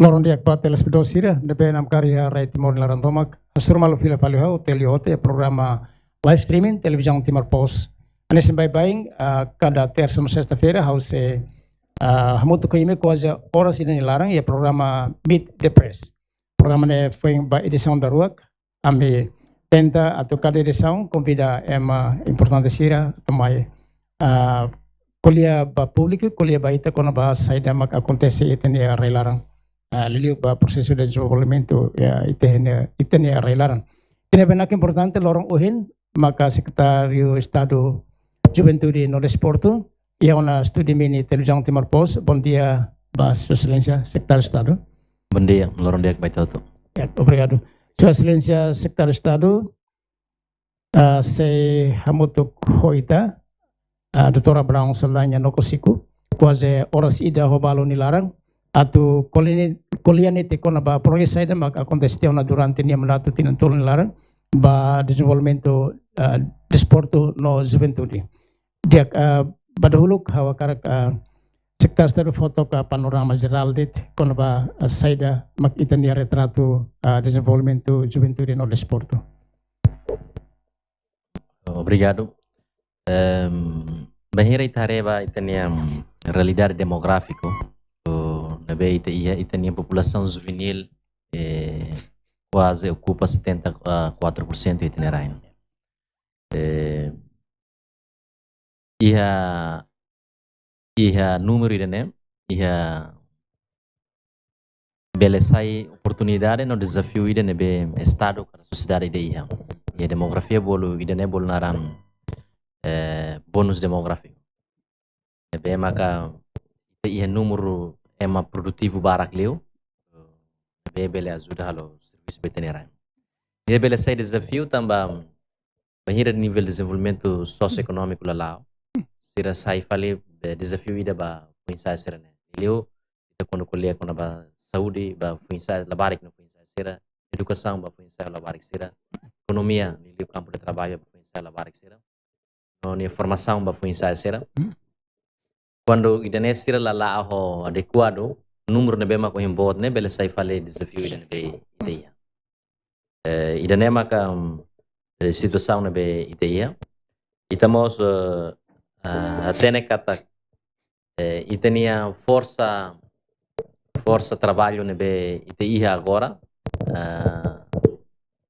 Lorong dia pa telespedosira debe nam karya rai timor laran tomak surmalu fila palio teliote programa live streaming televisão Timor Pos. Anesim baing cada terça no sexta-feira house hamutu kaime quase horas ini larang ya programa Meet the Press. Programa ne foi ba edição da Ruak ambe tenta atau cada edição convida importante sira tomai kuliah ba público kuliah ba ita kono ba saida mak acontece itene rai larang. Liliu ba processo de desenvolvimento itene rai larang. Ini benar importante lorong uhin maka Secretário Estado Juventude no Desporto e uma studi mini televisão Timor Pos. Bom dia, Sua Excelência Secretário de Estado. Bom dia, lorong dia baik tahu. Obrigado. Sua Excelência Secretário de Estado, se hamutuk hoita, Doutora Brown Salanya Nokosiku, quase horas ida hobalo nilarang, atau kuliah nete kona ba proyek saya mak acontece durante nia mandato tinantol nilarang ba desenvolvimento desporto no juventude. Dia badahuluk hawa karak sektor stado foto ka panorama geral dit kono ba saida mak itania retrato desenvolvimento juventude no desporto. Obrigado. Bahira itareba itania realidade demográfico na BITI itania população juvenil quase ocupa 74% do itinerário. Iha número idane, iha belesai oportunidade no desafio idane be estado para sociedade de iha. Iha demografia bolu idane bolu naran bonus demográfico. Be maka iha número ema produtivo barak leu. Be bele ajuda halo serviço veterinário. Iha belesai desafio também bahira nível de desenvolvimento socioeconômico lá. Sira sai fale desafio ida ba fuinsa sira ne. Leu ita kono kuliah kono ba saúde ba fuinsa labarik no fuinsa sira, educação ba fuinsa labarik sira, economia no campo de trabalho ba fuinsa labarik sira. No ni formação ba fuinsa sira. Quando ida ne sira la ho adequado, número ne bema ko himbot ne bele sai fale desafio ida ne be ideia. Ida ne maka situação na be ideia. Itamos até kata itania força trabalho na be ideia agora.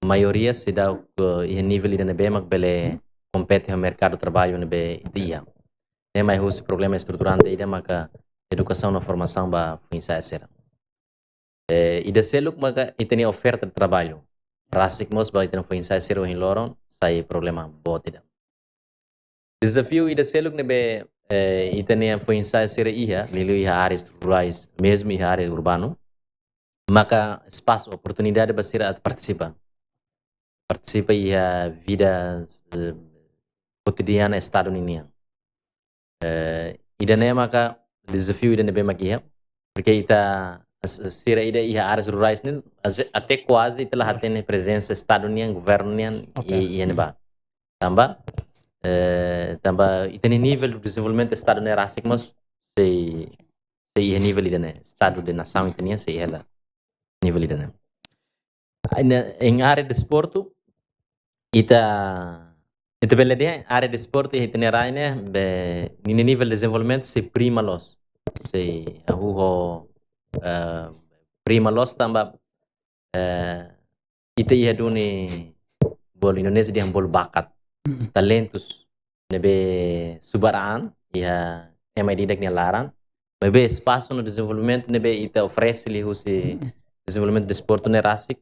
Maioria se dá e nível ida na be mak bele compete no mercado de trabalho na be ideia. Nem mais o problema estruturante ida maka educação na formação ba fuinsa será. Ida seluk maka itania oferta de trabalho. Rasik mos ba itania fuinsa será em loron sai problema botida. Desafio ida seluk nebe itania fuinsa será iha lilu iha áreas rurais mesmo iha área urbano. Maka espaço oportunidade basira participa iha vida cotidiana estado ninia. Ida ne maka desafio ida nebe makia porque ita sira ida iha áreas rurais nin até quase telah hatene presença estado nian governo nian iha neba tamba itene nível de desenvolvimento estado ne rasik mas se iha nível ida ne estado de nação itenia se ela nível ida ne em área de esporto ita bela dia área de esporte itinerária né nini nível de desenvolvimento se prima los se ahuho prima los tamba ita ia duni bol Indonesia dia bol bakat talentos nebe subaraan ia ema didak ni laran bebe espaço no desenvolvimento nebe ita oferece li husi desenvolvimento de esporte ne rasik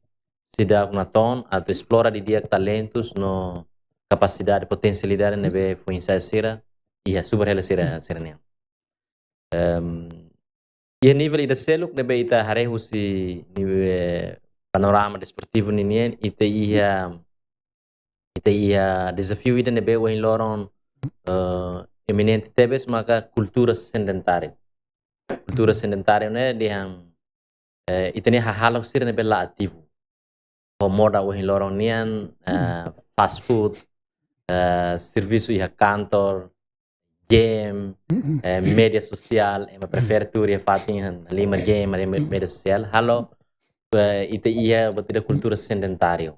se dá na ton atau explora di dia talentos no capacidade potencialidade nebe fuinsa sira ia super hela sira ne ia nível ida seluk nebe ita hare husi nível panorama desportivo ninien ita ia desafio ida nebe o em loron eminente tebes maka cultura sedentária né dihan ita ni hahalo sira nebe la ativo o moda o em loron nian fast food serviço ia kantor game, media sosial, ema prefere turi fatin lima game, media sosial, halo ite ia batida cultura sedentário.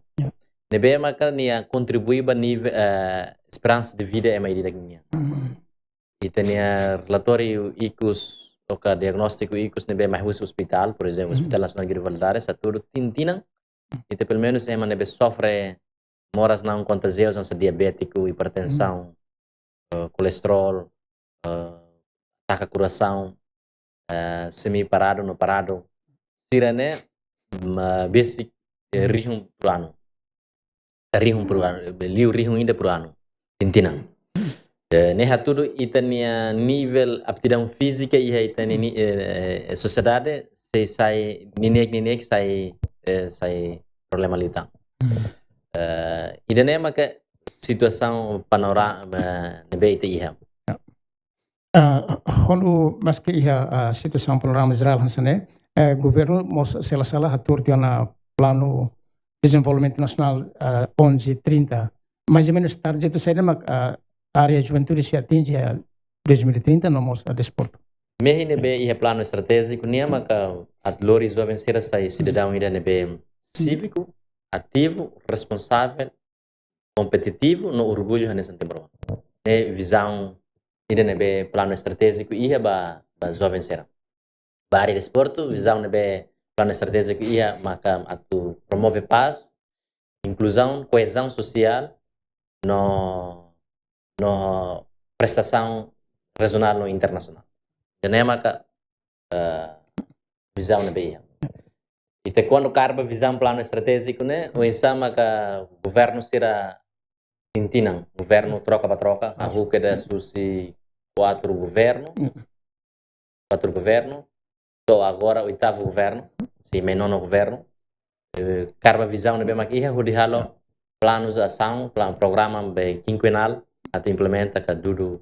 Nebe maka nia contribui ba nível esperança de vida ema ida nia. Ite nia relatório icus oka diagnóstico icus nebe mais hospital, por exemplo, Hospital Nacional de Valadares, aturo tintinang. Ite pelo menos ema nebe sofre moras não contagios nessa diabético, hipertensão, colesterol, taca coração, semi parado, no parado. Sirane basic rihum por ano. Rihum por ano, liu rihum ainda por ano. Tintinang. Neha tudo itania nível aptidão física e itania sociedade sai ninek sai problema litang. Idane maka situação panorama nebe ite iha. Honu maski iha situação panorama Israel hansane governo mos sela-sela atur tiana plano desenvolvimento nacional 1130 mais ou menos target saída mak área juventude se atinge a 2030 no mos desporto. Mehi nebe iha plano estratégico nia maka atlori jovem sera sai cidadão ida nebe cívico, ativo, responsável, competitivo, no orgulho nesse tempo. Ne visão ida nebe plano estratégico ia ba jovem sera. Ba área de esporte, visão nebe plano estratégico ia maka atu promove paz, inclusão, coesão social no prestação regional no internacional. Jadi maka visão nebe ia. Ite quando carba visão plano estratégico né, o insama maka governo sira tintinang, governo troca ba troca, a ruca da susi quatro governo, so agora oitavo governo, si menono governo, carba visão nebe maka iha hudi halo planos ação, programa be quinquenal ato implementa ka dudu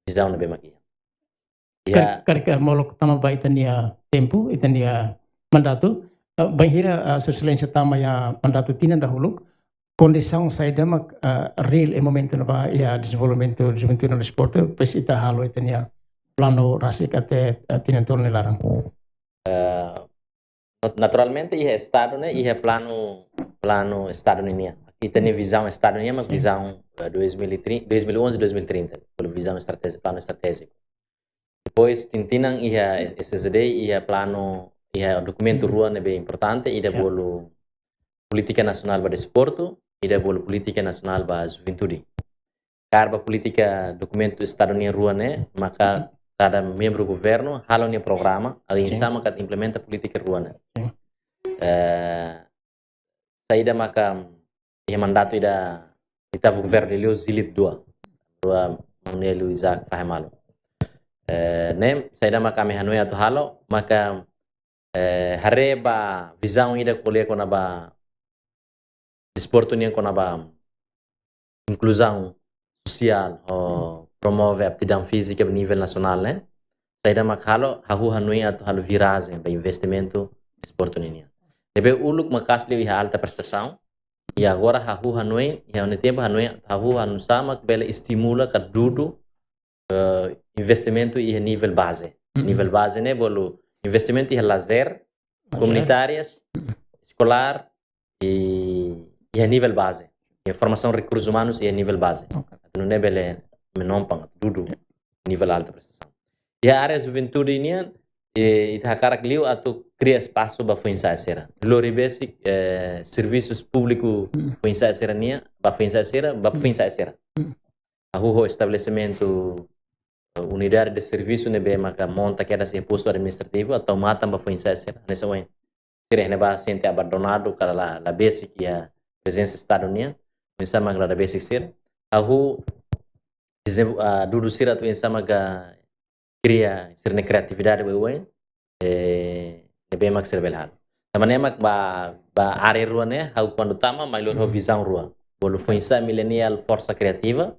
visão nebe maka iha. Karika molok tama ba itania tempo, itania mandato, bahira sesuatu tama ya mandato tina dahulu, condição saída mak real e momento na ya desenvolvimento juventude no esporte, pes ita halo itania plano rasik ate tina torne larang. Naturalmente ia estado né, ia plano estado nia. Itania visão estado nia, mas visão 2011 2030, pelo visão estratégica, plano estratégico. Depois tintinang ia SSD ia plano ia documento rua nebe importante ida bolo política nacional para desporto ida bolo política nacional para juventude. Carba política documento estado nia rua né maka cada membro governo halo nia programa ali sama kat implementa política rua né. Saída maka ia mandato ida governo Leo Zilit 2 rua Manuel Isaac Fahemalo. Nem saída maka kami hanoi atau halo maka hareba visão ida colher com ba desporto nia com ba inclusão social ou promove aptidão física a nível nacional né saída maka halo hahu hanoi atau halo viragem ba investimento desporto nia debe uluk makasli iha alta prestação e agora hahu hanoi e ao tempo hanoi hahu hanu sama bela estimula kadudu investimento e nível base. Nível base né, bolo investimento e lazer, comunitárias, escolar e a nível base. E formação de recursos humanos e a nível base. Não é bele menompang tudo nível alta prestação. E a área de juventude nia ita karak liu atau cria espaço ba foi sera. Lori basic serviços públicos foi sera nia, ba foi sera. Ahuho estabelecimento unidade de serviço nebe maka monta que era se posto administrativo atau mata ba foi sera nessa way. Sira neba sente abandonado kala la basic ya presença estadunidense, insama la basic sir. Ahu dudu sira tu insama ga cria sirne criatividade we nebe mak serbelhan. Tamane mak ba are ruane hau quando tama mailor visão rua. Bolo foi millennial força criativa.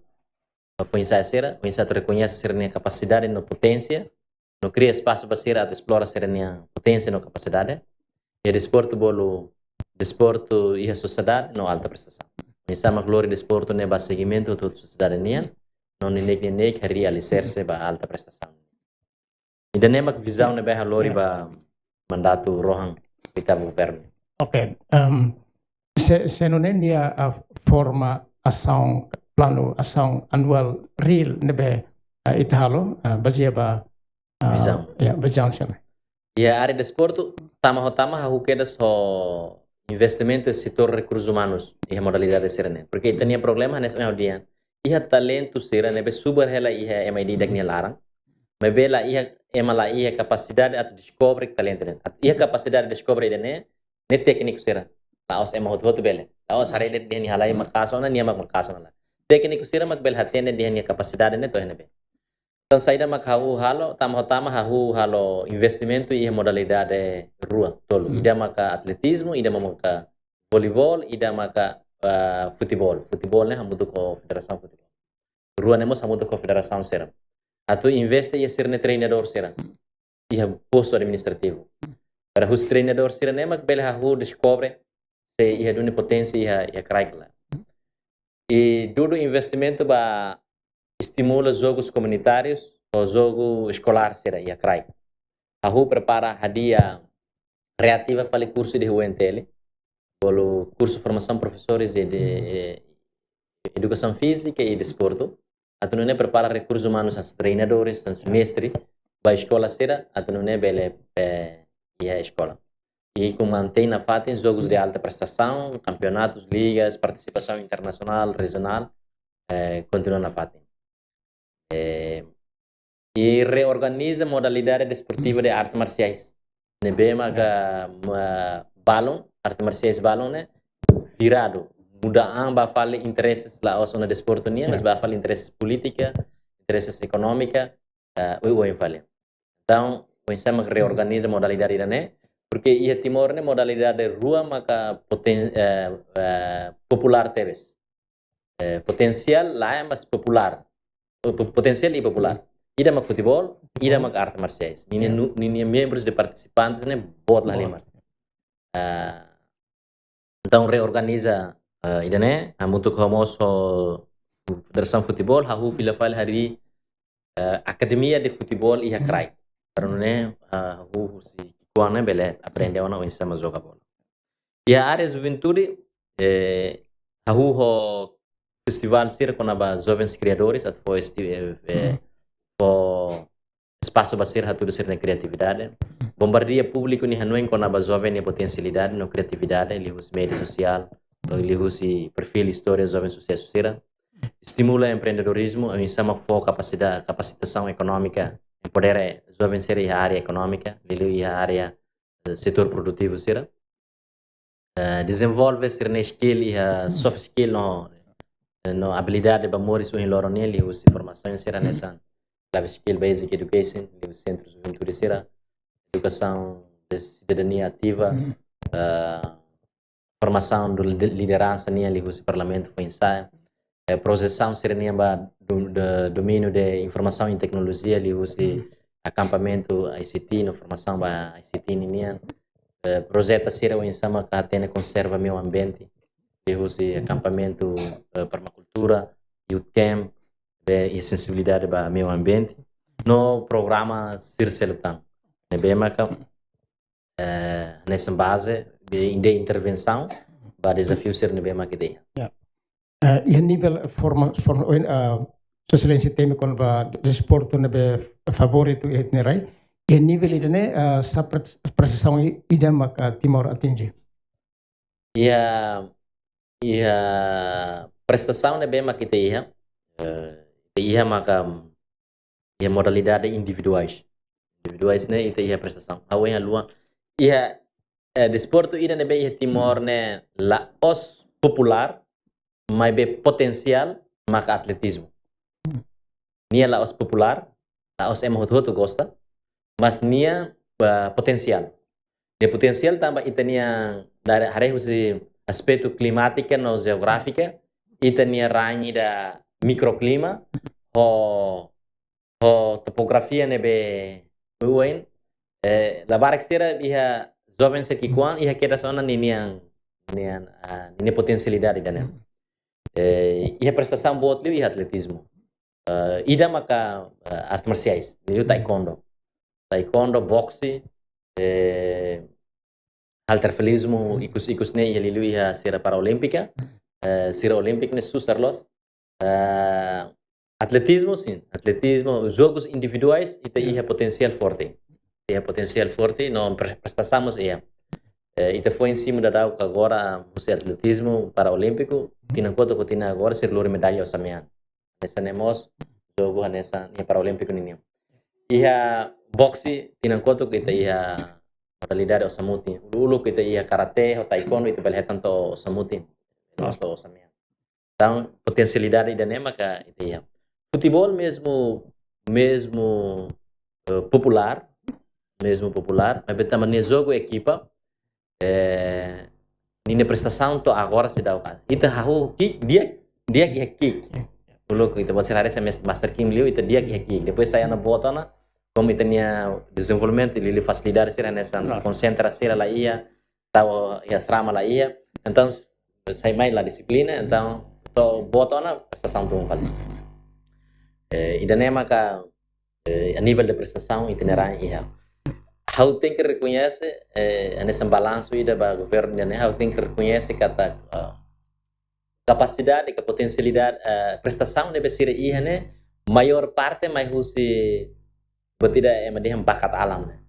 Foi sera, tu reconhece ser minha capacidade e potência, não cria espaço para ser a explorar ser minha potência e capacidade. E desporto e a sociedade não alta prestação. Mas a glória desporto não é seguimento toda a sociedade nia, non ninek realizar-se ba alta prestação. Ida nemak visão ne beha lori ba mandato rohang kita governo. Ok. Se non è a forma ação, plano ação anual real nebe italo, bagia ba Visão. Ya, visão chama. E a área de desporto, tama o que so investimento no setor recursos humanos e a modalidade de serene. Porque tinha problema nesse meu dia. Ia talento serene, be super hela ia MID dagnya larang. Mas bela ia emala ia capacidade de descobrir talento dele. Ia capacidade de descobrir dele ne técnico será. Laos ema hot bele. Laos hari det dia ni halai makasona ni mak makasona. Técnico será mak bel hatene dia ni capacidade ne to hene. Então, saída makahu halo, tama hahu halo investimento e modalidade rua tolo. Ida maka atletismo, ida maka voleibol, ida maka futebol. Futebol né hamudo ko federação futebol. Rua nemos hamudo ko federação sera. Atu investe e ser ne treinador sera. Ia posto administrativo. Para os treinador sera ne mak bel hahu descobre se ia dune potência ia kraikla. E tudo investimento ba estimula jogos comunitários ou jogo escolar será e a CRAI. A RU prepara a dia reativa para o curso de UNTL, pelo curso de formação de professores e de educação física e desporto. A tunune prepara recursos humanos aos treinadores, aos mestres, para a escola será, a tunune bele e a escola. E como mantém na FATEN jogos de alta prestação, campeonatos, ligas, participação internacional, regional, continua na FATEN. E reorganiza a modalidade desportiva de artes marciais. Nebema balão, artes marciais balão, né? Virado. Mudaan ba fale interesses lá os na desporto nia, mas ba fale interesses política, interesses econômica, o fale. Então, o ensama reorganiza a modalidade né? Porque ia Timor né modalidade rua maka popular teves. Potencial lá é mais popular. Potencial e popular. Ida mak futebol, ida mak artes marciais. Nini membros de participantes né bot lá lima. Então reorganiza ida né, amutu famoso Federação Futebol, hahu fila file hari academia de futebol e a CRAI. Para né, hahu si kuana bele aprende ona o insama joga bola. E a área juventude hahu ho festival sir com aba jovens criadores at foi espaço basir hatu de ser na criatividade. Bombardia público ni hanueng com aba jovem e potencialidade no criatividade, li os mídia social, li os perfil história jovem sucesso sira. Estimula empreendedorismo, insama fo capacitação econômica, empodera jovens ser a área econômica, li a área setor produtivo sira. Desenvolve ser na skill e soft skill no habilidade para moris o loronia os informações será nessa life skill basic education os centros de juventude será educação de cidadania ativa formação de liderança nia os parlamento foi ensaio projeção será nia do domínio de informação e tecnologia os acampamento ICT no formação ba ICT nia projeto será o ensama que atende conserva meio ambiente e acampamento permacultura, youth camp e sensibilidade para o meio ambiente. No programa Circelutang, nessa base de intervenção para desafio ser nebema que ideia. E a nível social sistema com o desporto nebe favorito e etnerai, e a nível idane sa precisão idama ka Timor atinge. E a prestação é bem mais que maka modalidade individuais né e a prestação a lua e a desporto ida ne bem Timor né la os popular mais bem potencial maka atletismo nia la os popular la os hot gosta mas nia potencial de potencial tambah itania dari hari usi aspecto climática no geográfica e tenia rangi da microclima o topografia nebe uin la barak sira ia jovem se kikuan ia queda sona ninian potencialidade dane ia prestação boa ia atletismo ida maka artes marciais, liu taekwondo, boxe, halterfilismo, ikus ne liu ia sira paraolímpica, sira olímpica ne susarlos, atletismo sim, atletismo, jogos individuais ita ia potencial forte. Ia potencial forte, não prestamos ia. Ita foi em cima da dau que agora o atletismo paraolímpico, tina conta que tina agora ser lure medalha osamean. Nessa nemos jogo nessa ni paraolímpico ninho. Ia boxe tina conta que ita ia modalidade osamuti. Ulu que ita ia karate ou taekwondo ita bel tanto osamuti. Nós to osamean. Então potencialidade da nema que ita ia. Futebol mesmo popular, mas betama ne jogo equipa nina prestação to agora se dá o caso. Ita hahu kick dia ia kick. Dulu kita buat sehari master king liu ita dia ia kick. Depois saya na botana como ita nia desenvolvimento lili facilidade sira nessa concentração lá ia tahu ia serama lá ia. Então saya mai la disiplina então to botana prestação tu kali. Ida nema ka a nível de prestação itinerária ia. How tem que reconhece nesse balanço ida ba governo né how tem que reconhece kata capacidade que potencialidade prestação deve ser ia né maior parte mais husi betida de bakat alam né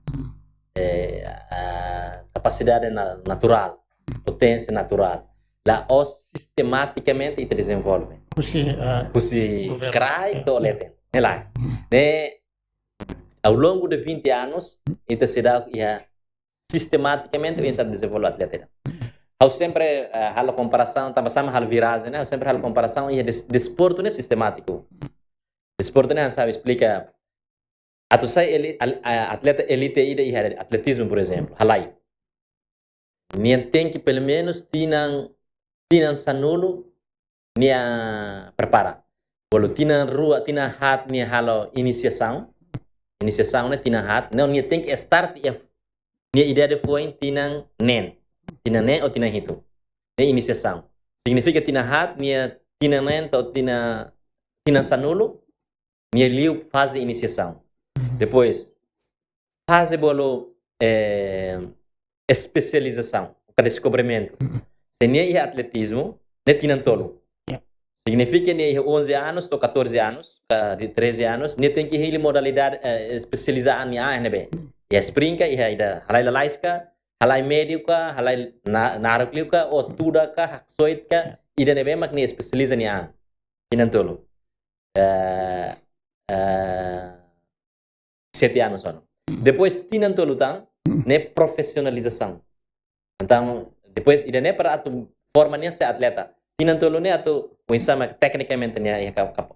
capacidade natural potência natural lá sistematicamente ita desenvolve husi crai to leten né lá né ao longo de 20 anos, ita será sistematicamente bisa desenvolver atleta. Eu sempre halo comparação, também sama halo viragem, né? Eu sempre halo comparação e desporto né sistemático. Desporto né sabe explica. Atu sai atleta elite ida e atletismo por exemplo, halai. Nia tem que pelo menos tinang sanulo nia prepara. Kalau tinang rua tinang hat nia halo iniciação né tinang hat não nia tem que start nia ideia de foi tinang nen ou tinang hito né iniciação significa tinang hat nia tinang nen ou tinang sanulo nia liu fase iniciação depois fase bolo especialização o descobrimento se nia ia atletismo né tinang tolo significa que 11 anos ou 14 anos, de 13 anos, nem tem que ir modalidade especializada em ANB. E springa, e aí halai lalaiska, halai médica, halai narukliuka, ou tudaka, haksoitka, e da nebe mak nem especializa em AN. Inantolo. 7 anos só. Depois tinantolo tan, né profissionalização. Então, depois ida né para atu forma nem ser atleta. Tinantolo né atu o insama tecnicamente nia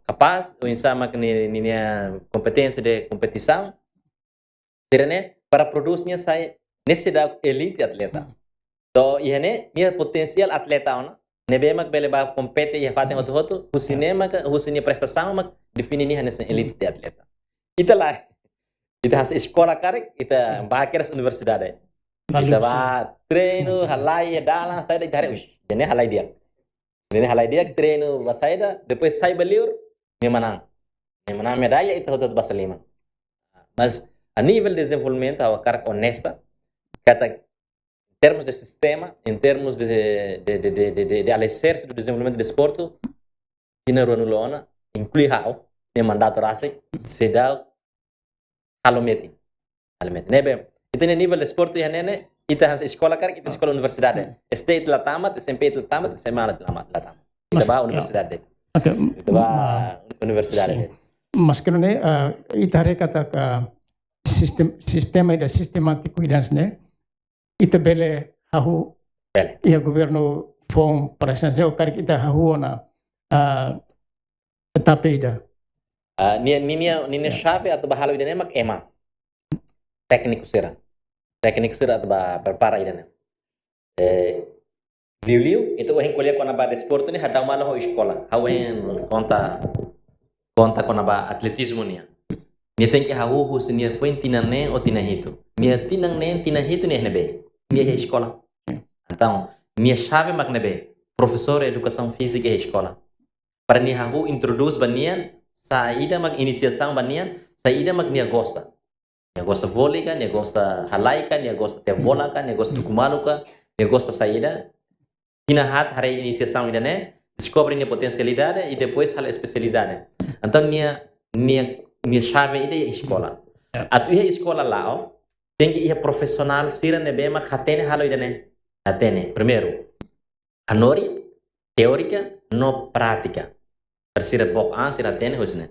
capaz, o insama que nia competência de competição, serene para produzir sai necessidade elite atleta. Então, ihane nia potensial atleta ona, nebe mak bele ba compete e fatem outro, o cinema, o cine prestação mak define nia nessa elite de atleta. Italah, ita has escola karek, ita bakeras universidade. Ita ba treino, halai dalang sai de cari, jene halai dia. Ini halai dia treino basaida, depois sai beliur, menang medalha itu hotot basa 5. Mas a nível de desenvolvimento, a carga honesta, kata em termos de sistema, em termos de alicerce do desenvolvimento do desporto, ina ronulona, inclui hao, ne mandato rase, se dá halometi. Nebe, itu nível de desporto ya nene, ita has sekolah kar kita sekolah universidade. State la tamat, SMP la tamat, SMA la tamat. Kita ba universidade. Kita ba universidade. Mas kena ne ita hari kata sistema ida sistematiku idansne ita bele hahu ia governo fom presença o kar kita hahu na etapa ida. Nini chave atau bahalo ida nemak ema. Teknik sira atau prepara ida. Liu itu yang kuliah kona ba desporto ni hadau malo ho escola. Hawen conta kona ba atletismo ni. Ni tem que hahu husnia foi tinane ou tinahito. Ni tinane tinahito ni nebe. Ni é escola. Então, ni chave magnebe. Professor de educação física é escola. Para ni hahu introduz bania saída mag iniciação banian, saída mag nia gosta. Nia gosta vôlei kan, nia gosta halai kan, nia gosta ter bola kan, nia gosta tukumalu kan, nia gosta saída. Hinahat hari iniciação ida né, descobre nia potencialidade e depois hala especialidade. Então nia chave ida é escola. Atu ia escola lá, ó, tem que ir profissional sira ne bema khatene halo ida né. Atene, primeiro, anori teórica no prática. Sira bok an sira atene hosne.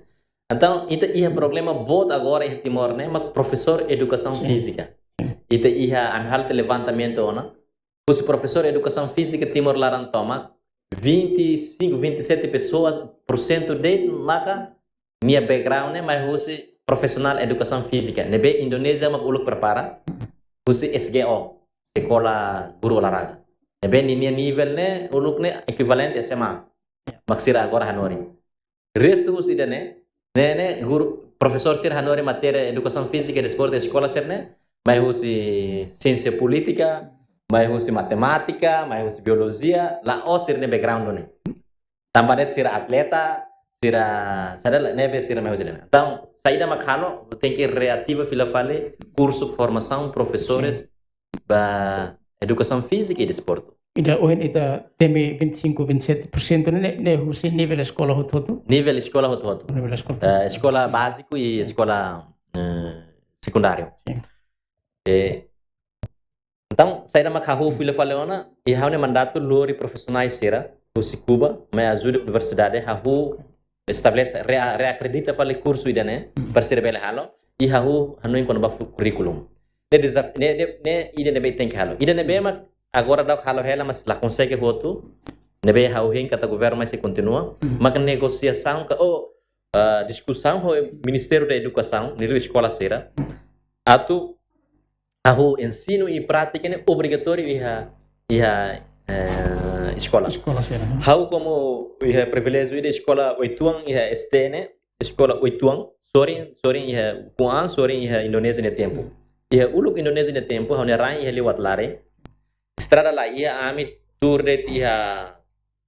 Então, ita ia problema bot agora em Timor, né? Mas professor educação física. Ita ia amhal levantamento ona. Os professor educação física Timor Laran toma 25, 27 pessoas por cento de maka minha background né, mas você profissional educação física. Nebe Indonesia mak uluk prepara. Você SGO, sekolah guru olahraga. Nebe minha nível né, uluk né equivalente SMA. Maksira agora Hanori. Resto você ida né guru professor sir Hanori matéria educação física e desporto escola sir né, mas você ciência política, mas você matemática, mas você biologia, lá o sir ne background né. Tambah net sir atleta, sira sadala nebe sir mais né. Então, saída makhalo tem que reativa fila fale curso formação professores ba educação física e desporto. Ida ohen ita teme 25-27% ne husi nível escola hototo. Nível escola hoto. Nível escola. Escola básico e escola secundário. Então, saída makhahu fila faleona e haune mandato lori profissionais sera husi Cuba, mas ajuda universidade hahu estabelece reacredita fale curso ida né, para ser bela halo e hahu hanu in kono curriculum. Ne ida ne tem que halo. Ida ne bema agora dá halo hela mas lá consegue voto. Nebe hahu hin kata governo mas se continua. Mas negociação ka discussão ho Ministério da Educação, nilo escola sera. Atu hahu ensino e prática ne obrigatório iha escola. Escola sera. Hahu como iha privilégio da escola oituang iha estene, escola oituang, sorry iha kuan, sorry iha Indonesia ne tempo. Iha uluk Indonesia ne tempo, hahu ne rai iha liwat lare. Estrada lá iha ami turret iha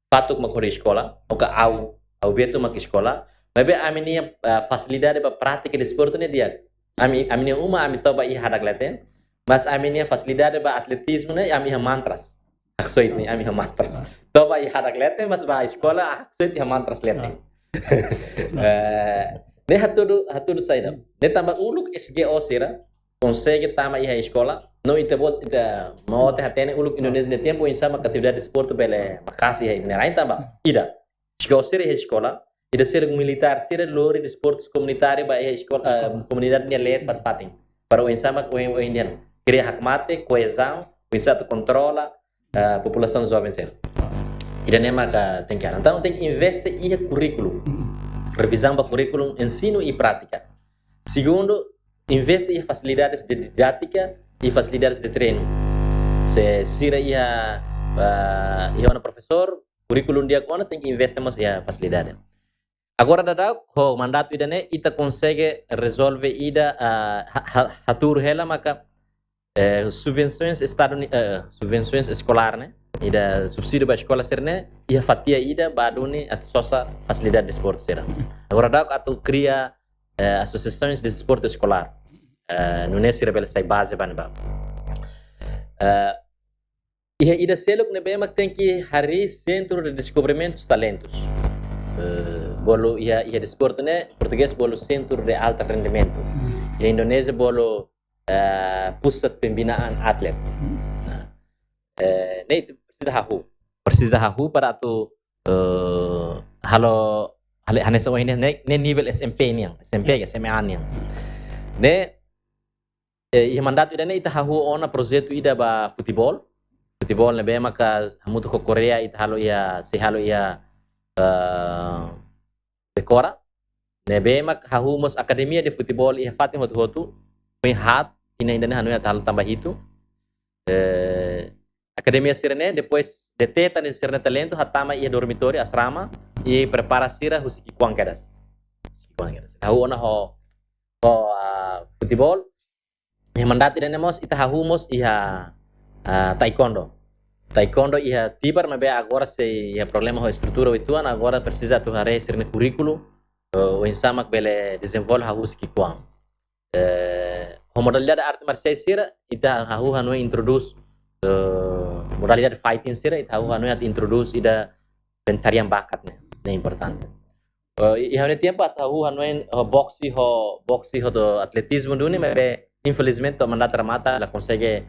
patuk makori escola, oka au beto mak escola. Mas ami ni facilidade para prática de esporte ne dia. Ami ni ami toba iha hadak leten. Mas ami ni facilidade para atletismo ne ami iha mantras. Aksoit ni ami iha mantras. Toba iha hadak leten mas ba escola aksoit iha mantras leten. Ne hatudu saida. Ne tamba uluk SGO sira consegue tama iha escola. No itebot ita mau teh hatene uluk Indonesia ne tempo insama atividade de esporte bele makasi iha ne lain tamba. Ida. SGO sira iha escola. Ida sira militar sira lori de esportes comunitário ba iha escola comunidade ne let pating. Para o insama com o indiano. Cria hakmate, coesão, o insato controla a população jovem ser. Ida ne maka tem que então tem que investir iha currículo. Revisão para currículo, ensino e prática. Segundo, investe em facilidades de didática e facilidades de treino. Se sira ia uma professor, currículo dia kona tem que investir mais em facilidade. Agora dada o mandato ida ne ita consegue resolver ida hatur hela maka subvenções subvenções escolar né, ida subsídio para escola ser né, ia fatia ida baduni at sosa facilidade de esporte será. Agora dada atu cria associações de esporte escolar. Não é sira bela sai base banba. E ida selo que nebe mak tem que hari centro de descobrimentos talentos. Bolo ia desporto né, português bolo centro de alto rendimento. E Indonésia bolo pusat pembinaan atlet. Ne precisa hahu para tu halo hane sa ini ne nível SMP niang SMP SMA niang. Ne i mandato ida ne ita hahu ona projeto ida ba futebol ne be maka hamuto ko Korea ita halo ia se halo ia dekora ne be mak hahu mos akademia de futebol ia fatin hotu me hat ina ainda hanu ya halo tambah itu academia sirene depois de teta de sirene talento hatama ia dormitório asrama e prepara sira husiki kuangkedas hahu ona ho futebol ia mandat ida nemos ita hahu mos ia taekwondo ia tibar mas agora se ia problema ho estrutura ituan agora precisa tu hare sirne currículo o insamak bele desenvolve haus kikuang modalidade arte marcial sira ita hahu hanoi introduce modalidade fighting sira ita hahu hanoi at introduce ida pencarian bakat né importante e hane tempo at hahu hanoi boxi ho do atletismo duni mas infelizmente o mandata mata la consegue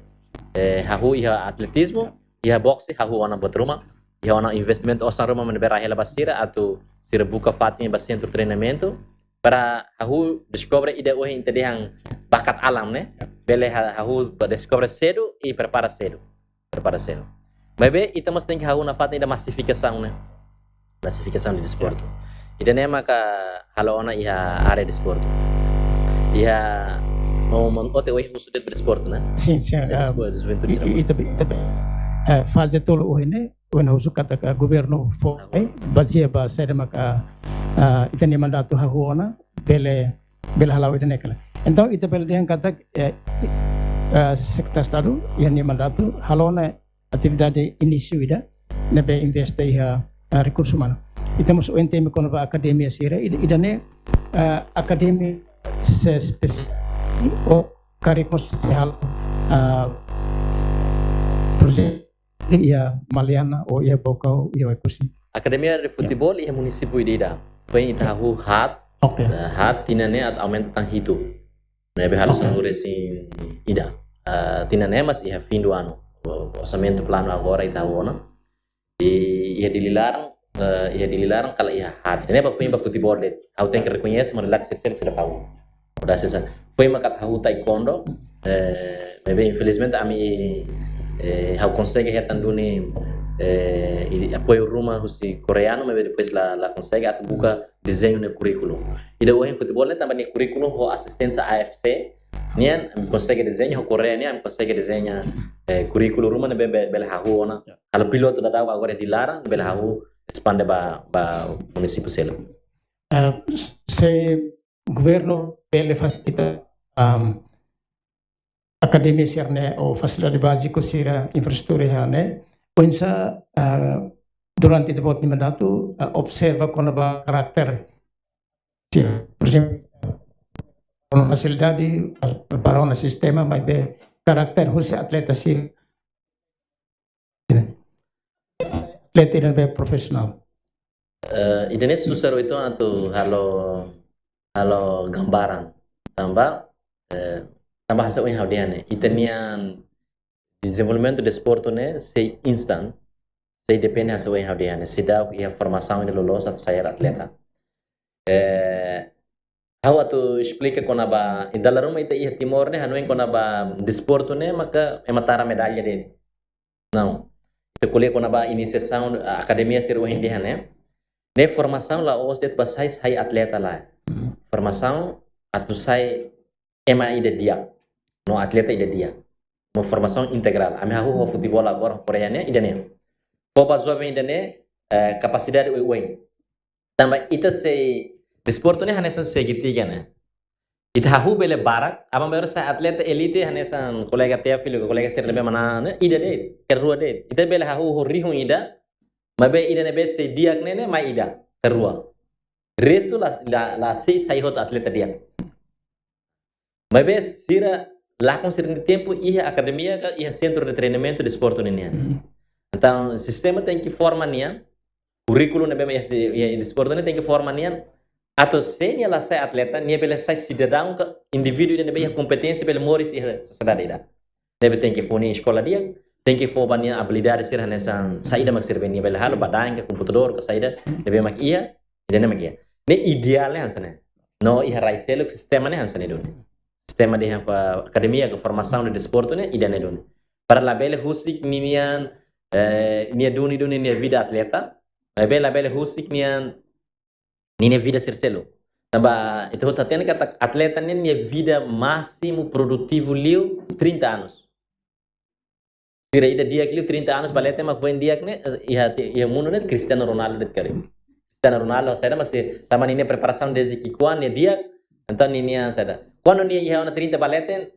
hahu iha atletismo iha boxi hahu wana botruma iha wana investimento osan roma men bera hela basira atau sira buka fatinha ba centro treinamento para hahu descobre ida hoje interdehang bakat alam né bele hahu descobre cedo e prepara cedo mas be ita mas tem que hahu na fatinha da massificação né massificação de desporto ida né maka halona iha área de desporto iha mau ote hoje musuh de desporto né sim fase tolo ini when husu kata ka governo fo badia ba sede maka itani mandato hahuona bele halau ida nekala então ita bele dia kata sekta estado yani mandato halona atividade início ida nebe investe iha recurso humano ita mus ente me kono ba academia sira ida ne academia se spesial o curriculum social projeto ia Maliana ou ia Bocau ia Ekusi. Academia de futebol ia município ida. Foi itahu hat. Hat tinane at aumento tang hitu. Nebe harus nguresin ida. Tinane mas ia fim do ano. Orçamento plano agora itahu ona. Ia dililarang kalau ia hat. Tinane ba foi ba futebol de. Au tem que reconhece modalidade sexual sudah tahu. Udah sesa. Foi makat hahu taekwondo. Nebe infelizmente ami how consegue retandune apoio Roma husi coreano mas depois la consegue at buka desenho no currículo ida o futebol também no currículo ho assistência AFC nian consegue desenho ho Coreia nian consegue desenhar currículo Roma be bela hahu ona al piloto da tahu agora de Lara bela hahu expande ba município selo se governo bele facilita academia sirne o facilidade básica sira infraestrutura né pensa durante debat mandato observa com a caráter por exemplo com facilidade para um sistema mas be caráter hulse atleta sir atleta dan be profesional idene susah itu atau halo gambaran tambah hasil yang haudiane itanian desenvolvimento de desporto né sei instant sei depende hasil yang haudiane se dá a formação de lolos atau sair atleta how atau explica quando aba e dalam rumah itu Timor né hanuin quando aba desporto né maka matara medalha dele não itu kuliah quando aba iniciação academia seru hindi né ne formação lá os det basai sai atleta lá formação atau sai MAI de dia no atleta ida dia uma formação integral ami hahu futebol agora coreana ida ne popa jovem ida ne capacidade uin tambah ita se desporto ne hanesan segitiga ne ita hahu bele barak ama baru sa atleta elite hanesan kolega teafilo kolega ser lebe mana ne ida de kerua de ita bele hahu rihu ida mabe ida ne be se diak ne mai ida kerua resto la se sai hot atleta dia mabe sira lá com certo tempo ia academia ia centro de treinamento de esporte nian então o sistema tem que formar nian currículo ne bem ia esporte ne tem que formar nian atau se ela sai atleta nia bela sai cidadão indivíduo ne bem competência pelo moris ia sociedade ida deve tem que fornecer escola dia tem que formar nian habilidade ser hanesan saída mak serve nia bela halo badang ke computador ke saída deve mak ia ida ne mak ia ne ideal ne hansane no ia raiselo sistema ne hansane do sistema de academia de formação de desporto né ida ne dun para la bele husik nian nia duni nia vida atleta la bele husik nia vida serselo tamba itu taten kata atleta nia vida máximo produtivo liu 30 anos tira ida dia liu 30 anos balete mak ven dia ne ia mundo ne Cristiano Ronaldo det kare Cristiano Ronaldo saya masih taman ini preparação desde que quando dia então ninia saya quando nia ia na 30 balete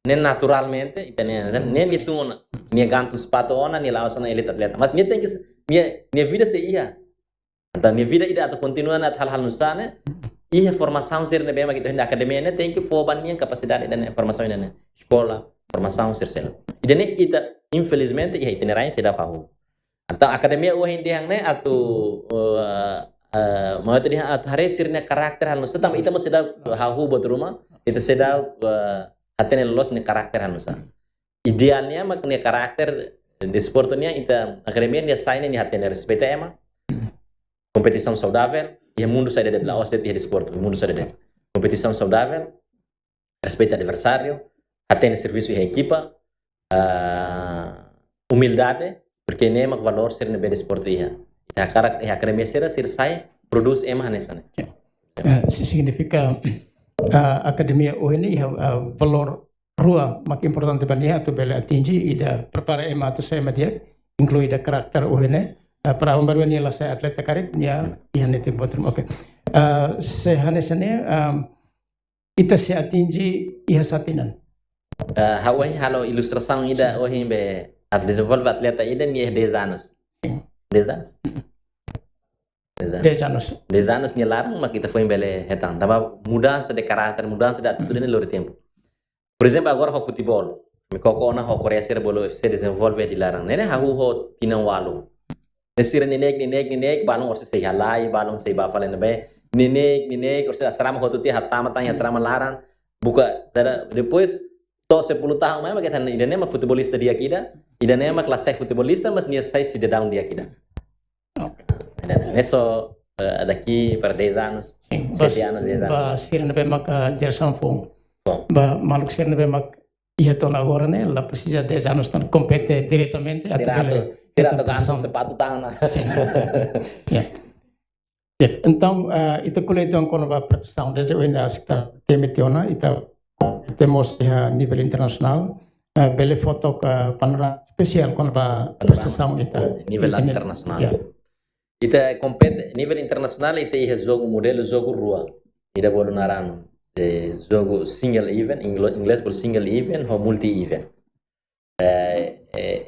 nem naturalmente itania nem dia tuna nia ganto spato ona nia laos na elite atleta mas nia tem que nia vida se ia Então, minha vida ida atau continuan at hal-hal nusane, ia formação ser na bema kita hendak academia ne tem que forban minha capacidade dan formação dan escola, formação ser sel. Ida ne ita infelizmente ia itinerai se da pahu. Então, academia o hindi hang ne atau mau tadi atau hari sirnya karakter hal nusa, tapi ita masih da hahu buat rumah, ita seda hatene lolos ne karakter hal nusa. Idealnya maknya karakter di sportnya ita academia dia saine ni hatene respeita ema. Competição saudável e o mundo sai de lá, os de desporto, o mundo sai de competição saudável, respeito ao adversário, atende serviço e equipa, humildade, porque nem é valor ser no desporto ia. A cara a academia ser sai produz ema nessa né. Significa a academia ini valor rua mak importante bania tu bela atingi ida prepara ema tu saya media inclui da karakter ini. Para pembaruan ialah saya atlet karet ya yang itu buat oke. Sehanesane ita se atingi iha satinan. Hawai halo ilustração ida o himbe at desenvolve atleta ida ni 10 anos. 10 anos. 10 anos. 10 anos ni larang mak kita foi embele hetang. Tava mudança de caráter, mudança de atitude no longo tempo. Por exemplo, agora o futebol. Me kokona o Korea ser bolo FC desenvolve di larang. Nene hahu ho tinang walu. Nesira ninek balong orse sei halai balong sei bafale nabe ninek orse asrama hotuti hatama tanya asrama laran buka depois to 10 tahun mai maket han idane mak futebolista dia kida idane mak lasai futebolista mas nia sai si down dia kida. Neso daqui para 10 anos 7 anos 10 anos ba sir nabe mak jersan fong ba maluk sir nabe mak ia tona agora né la precisa 10 anos tan compete diretamente atau Tira ganso sepatu tangan. Ya. Então, ita kuleito ang kono ba prestação desde o ainda está temetiona ita temos a nível internacional bele foto ka panorama especial kono ba prestação ita nível internacional. Ita compete nível internacional ita ia jogo modelo jogo rua. Ida bolu naran jogo single event inglês bol single event ou multi event.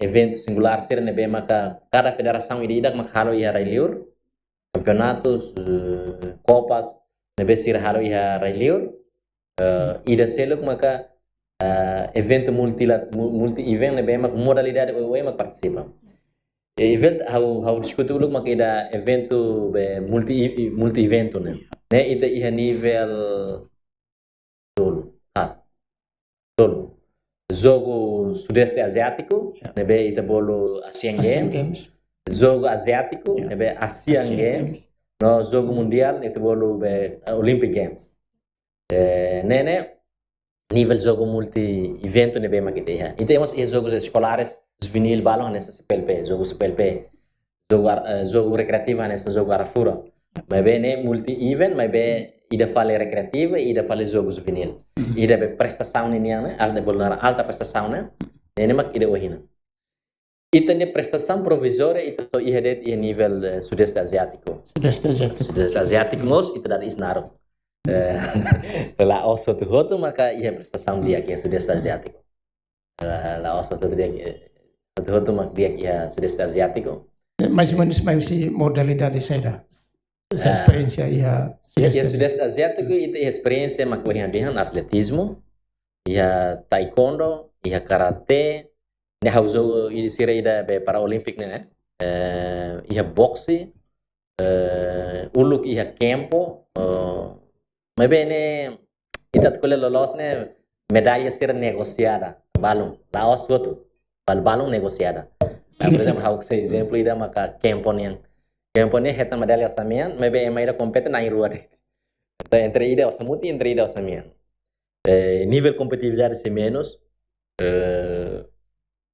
Evento singular ser nebe maka cada federação irida mak halo ia railiur campeonatos copas nebe sir halo ia railiur ida seluk maka evento multi event nebe mak modalidade o mak participa event how diskutu uluk mak ida evento be multi evento ne ida ia nível tolo jogo sudeste asiático, nebe ita bolo Asian Games. Jogo asiático, nebe Asian Games. No jogo mundial ita bolo be Olympic Games. Nene nível jogo multi evento nebe makite ya. Ita temos jogos escolares, juvenil balão nessa CPLP, jogo CPLP. Jogo recreativo nessa jogo arafura. Mas bem né multi event, mas bem ida fale recreativa e ida fale jogo juvenil. Ida be prestação né, alta prestação né, né mak ida ohina. Ita ne prestação provisória ita so ihadet i nível sudeste asiático. Sudeste asiático mos ita dari isnaro. La oso tu hotu maka ia prestação dia que é sudeste asiático. La oso tu dia tu hotu mak dia que é sudeste asiático. Mais ou menos mais modalidade saída. Essa experiência ia sudeste asiático ita experiência mak wahian atletismo, ia taekwondo, ia karate, ne hauzo sira ida be para olimpik ne ia boxe, uluk ia campo, mas bem ne ita tkole lolos ne medalha sira negociada, balão, la oswotu, balão negociada. Por exemplo, hau se exemplo ida maka campo ne Campeonato heta medalha samian, mas bem emaira compete na irua. Entre ida o samuti, entre ida o samian. Nível competitividade se menos.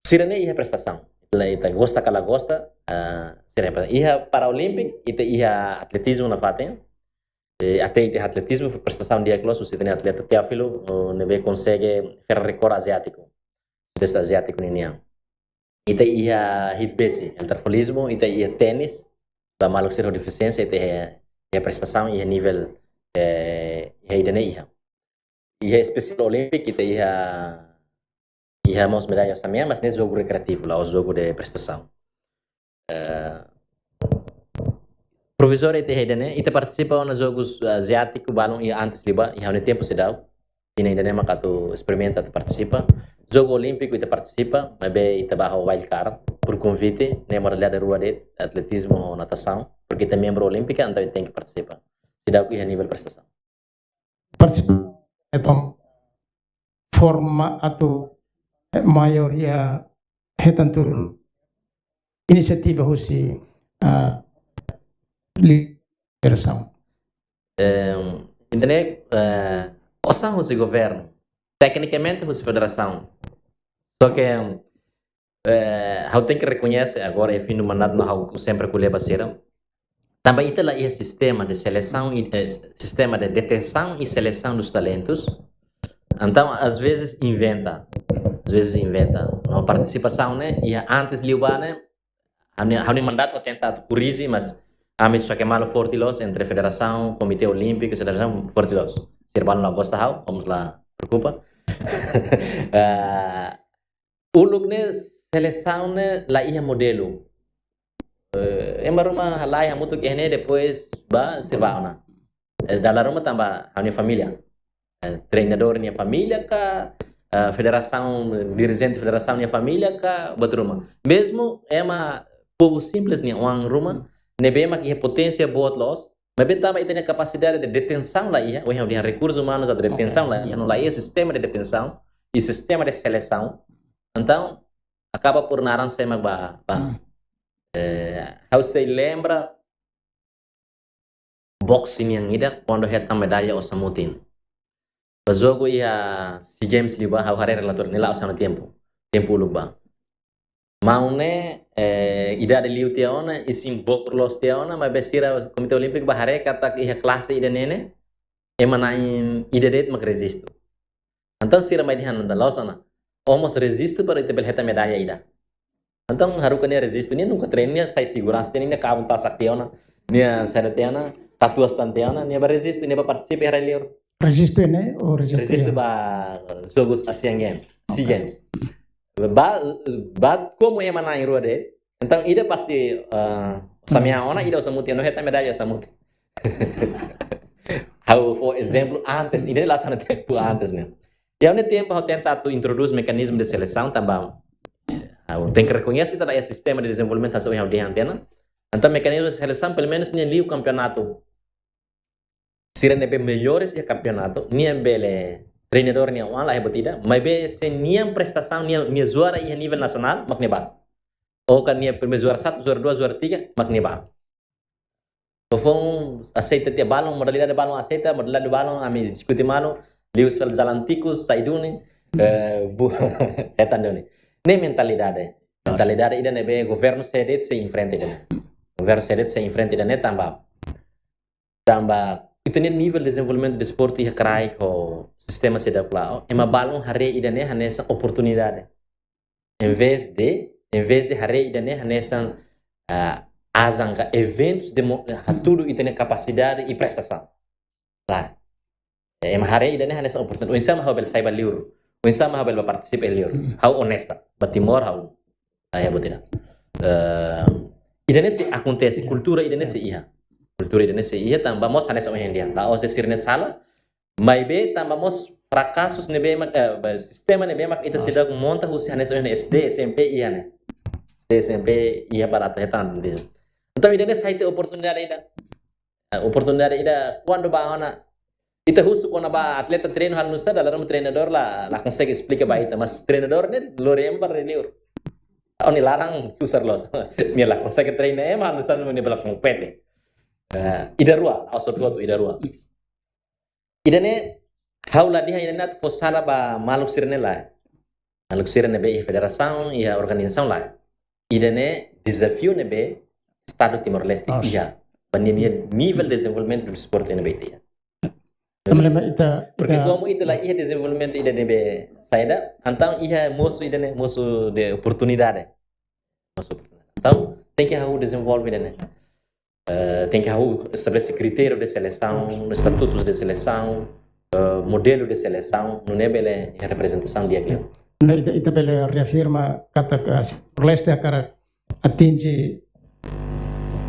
Sirene ia prestação. Ita gosta kala gosta. Sirene ia para olímpico, ita ia atletismo na faten. Até ita atletismo prestação dia close, se tem atleta Teófilo, nebe consegue fer recorde asiático. Deste asiático ninia. Ita ia hitbase, alterfolismo, ita ia tênis. Ba maluk sir deficiência ita ia prestação ia nível ia idane ia especial olímpico ita ia mos medalhas também, mas nesse jogo recreativo lá, o jogo de prestação. Professor ite hedene ite participa nos jogos asiáticos balon e antes liba e há tempo se dá e ainda nem macato experimenta te participa jogo olímpico ite participa mas be ite barra wild card por convite nem modalidade rua de atletismo ou natação porque é membro olímpica então tem que participar se dá que é nível prestação Participa então forma atau maioria hetan turun inisiativa husi liberação. Entendeu? Osan o governo, tecnicamente o federação. Só que eu tenho que reconhecer agora é fim do mandato não sempre colher baseira. Também tem lá o sistema de seleção e sistema de detenção e seleção dos talentos. Então às vezes inventa, não participação né e antes liubar né, há mandato tentar corrigir mas a mim só que malo fortilos entre federação, comitê olímpico, federação fortilos. Sirvan não gosta how, vamos lá preocupa. O lugar seleção né lá ia modelo. Rumah lá ia muito que depois ba sirvan na. Dalam rumah tambah a minha família. Treinador minha família ka federação dirigente federação minha família ka betul rumah. Mesmo uma povo simples ni orang rumah nebe mak ia potência buat los mas betama itu capacidade de detenção lá ia o dia recursos humanos de detenção lá ia não lá ia sistema de detenção e sistema de seleção então acaba por naran sema ba how se lembra boxing yang ida quando reta medalha o samutin o jogo ia si games liba how hari relator nila usana tempo luba maune ida de liu tiaona isim bokros tiaona mas besira komite olimpik bahare kata ia classe ida nene emanain ida det mak resisto então sira mai dihan da losana almost resisto para ite belheta medalha ida então harukane resisto ni nunca treinia sai segurança ni ka unta saktiona ni sanatiana tatuas tantiana ni ba resisto ni ba participe hari liur Resisto né ou resisto ba jogos Asian Games SEA Games como emana em rua de então ida pasti samia ona ida samuti no heta medalha samuti how for exemplo antes ida lá sana tempo antes né e ao tempo eu tentar tu introduz mecanismo de seleção também tem que reconhecer também o sistema de desenvolvimento da sua antena então mecanismo de seleção pelo menos nem liu campeonato se rende melhores e campeonato nem bele treinador ni awal lah hebotida mas be se niam prestação nia juara a nível nacional mak neba ou kan nia primeiro juara 1 juara 2 juara 3 mak neba Fofong aceita dia balão modalidade de balão aceita modalidade de balão ami diskuti malo lius fel jalan tikus saiduni etan doni nem mentalidade ida nebe governo sedet se enfrente ida governo sedet se enfrente ida ne tambah itu ni nível de desenvolvimento de esporte e crai com sistema sedap lá é uma balão hare ida ne hanessa oportunidade em vez de hare ida ne hanessa azanga eventos de tudo e tem capacidade e prestação lá é uma hare ida ne hanessa oportunidade o insama habel saiba liur o insama habel participa liur how honesta batimor how ya botina ida ne se acontece cultura ida ne se ia cultura Indonesia ia tambah mos hanes orang India tak os desirne salah mai be tambah mos fracassos nebe mak sistema nebe mak ita sidak monta husi hanes orang SD SMP ia ne SD SMP ia para tetan dia então Indonesia itu oportunidade ida quando ba ona ita husu quando ba atleta treino hal nusa dalam treinador lah consegue explicar ba ita mas treinador ne lorembar reliur oni larang susar los ni lah consegue treinar hal nusa ne belak compete ida rua ausot gua ida rua ida ne haula dia ida nat fosala ba maluk sirne be federação e a organização lá ida ne desafio ne be estado Timor Leste ia banimia nível de desenvolvimento do esporte ne be ia porque como itu lá ia desenvolvimento ida ne be saída então ia moço de oportunidade então tem que desenvolver ida ne tem que estabelecer critérios de seleção, estatutos de seleção, modelo de seleção, não é bela a representação de aquilo. Ita bela reafirma kata Timor Leste akan atingi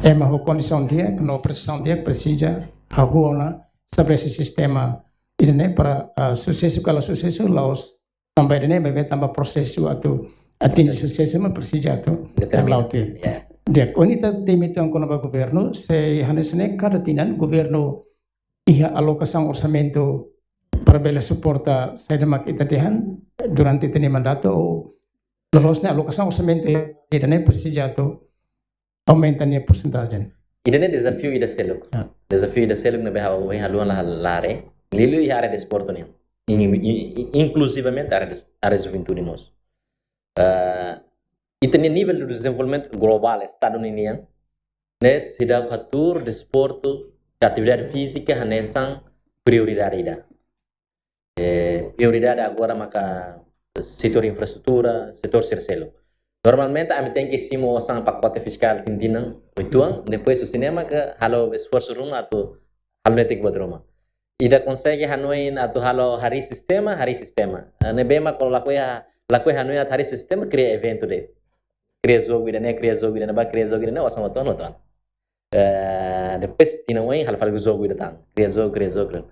ema ho condição dia, no precisão dia, precisa, haguona, estabelece sistema, idane para sucesso, kalau sucesso, laos, tambah idane, bebe tambah prosesu atau atingi sucesso, ma precisa atau laut dia. Dia, onita temito ang kono ba governo, se hanesne kada tinan, governo iha alocação orçamento para bela suporta saída mak itadihan durante teni mandato ou lolosnya alocação orçamento idane precisa atau aumenta nia porcentagem. Idane desafio ida seluk. Desafio ida seluk na beha o haluan la lare. Lilu i área de esporte né. Inclusivamente área de juventude nós. E tem nível de desenvolvimento global estadunidense, né, se dá fator de esporte, de atividade física, hanesan prioridade ida. Prioridade agora maka setor infraestrutura, setor terceiro. Normalmente a gente tem que sim mostrar pacote fiscal tintinang, oituang, depois o cinema que halo esforço rumah atau halo netik buat rumah. Ida consegue hanuin atau halo hari sistema. Nebema kalau lakui hanuin hari sistema cria evento deh. Cria jogo ida cria jogo ida wasang oton. Depois tinawai hal fal jogo ida tang. Cria jogo.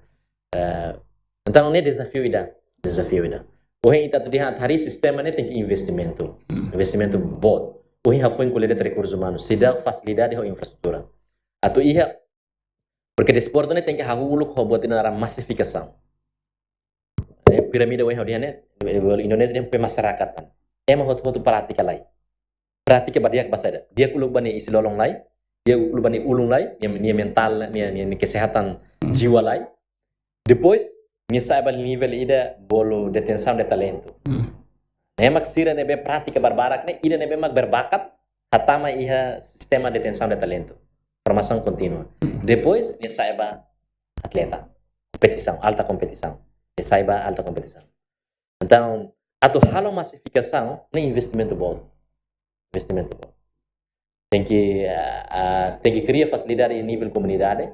Então ne desafio ida. Ohe ita tu dihat hari sistema ne tem investimento bot. Ohe hafuen colher de recursos humanos, se dá facilidade ou infraestrutura. Atau ia porque desporto ne tem que haguluk hobot na massificação. Piramida ohe hodiane Indonesia ne pemasyaratan. Ema hot praktika lai. Praktika badiak basada. Dia kuluk bani isi lolong lai, dia kuluk bani ulung lai, nia mental, nia kesehatan jiwa lai. Depois nia saiba nível ida bolo detenção de talento. Nemak sira nebe prática barbarak ne ida nebe mak berbakat hatama iha sistema de detenção de talento. Formação contínua. Depois nia saiba atleta, competição, alta competição. Nia saiba alta competição. Então, atau halo massificação ne investimento bom. Tem que criar facilidade em nível comunidade.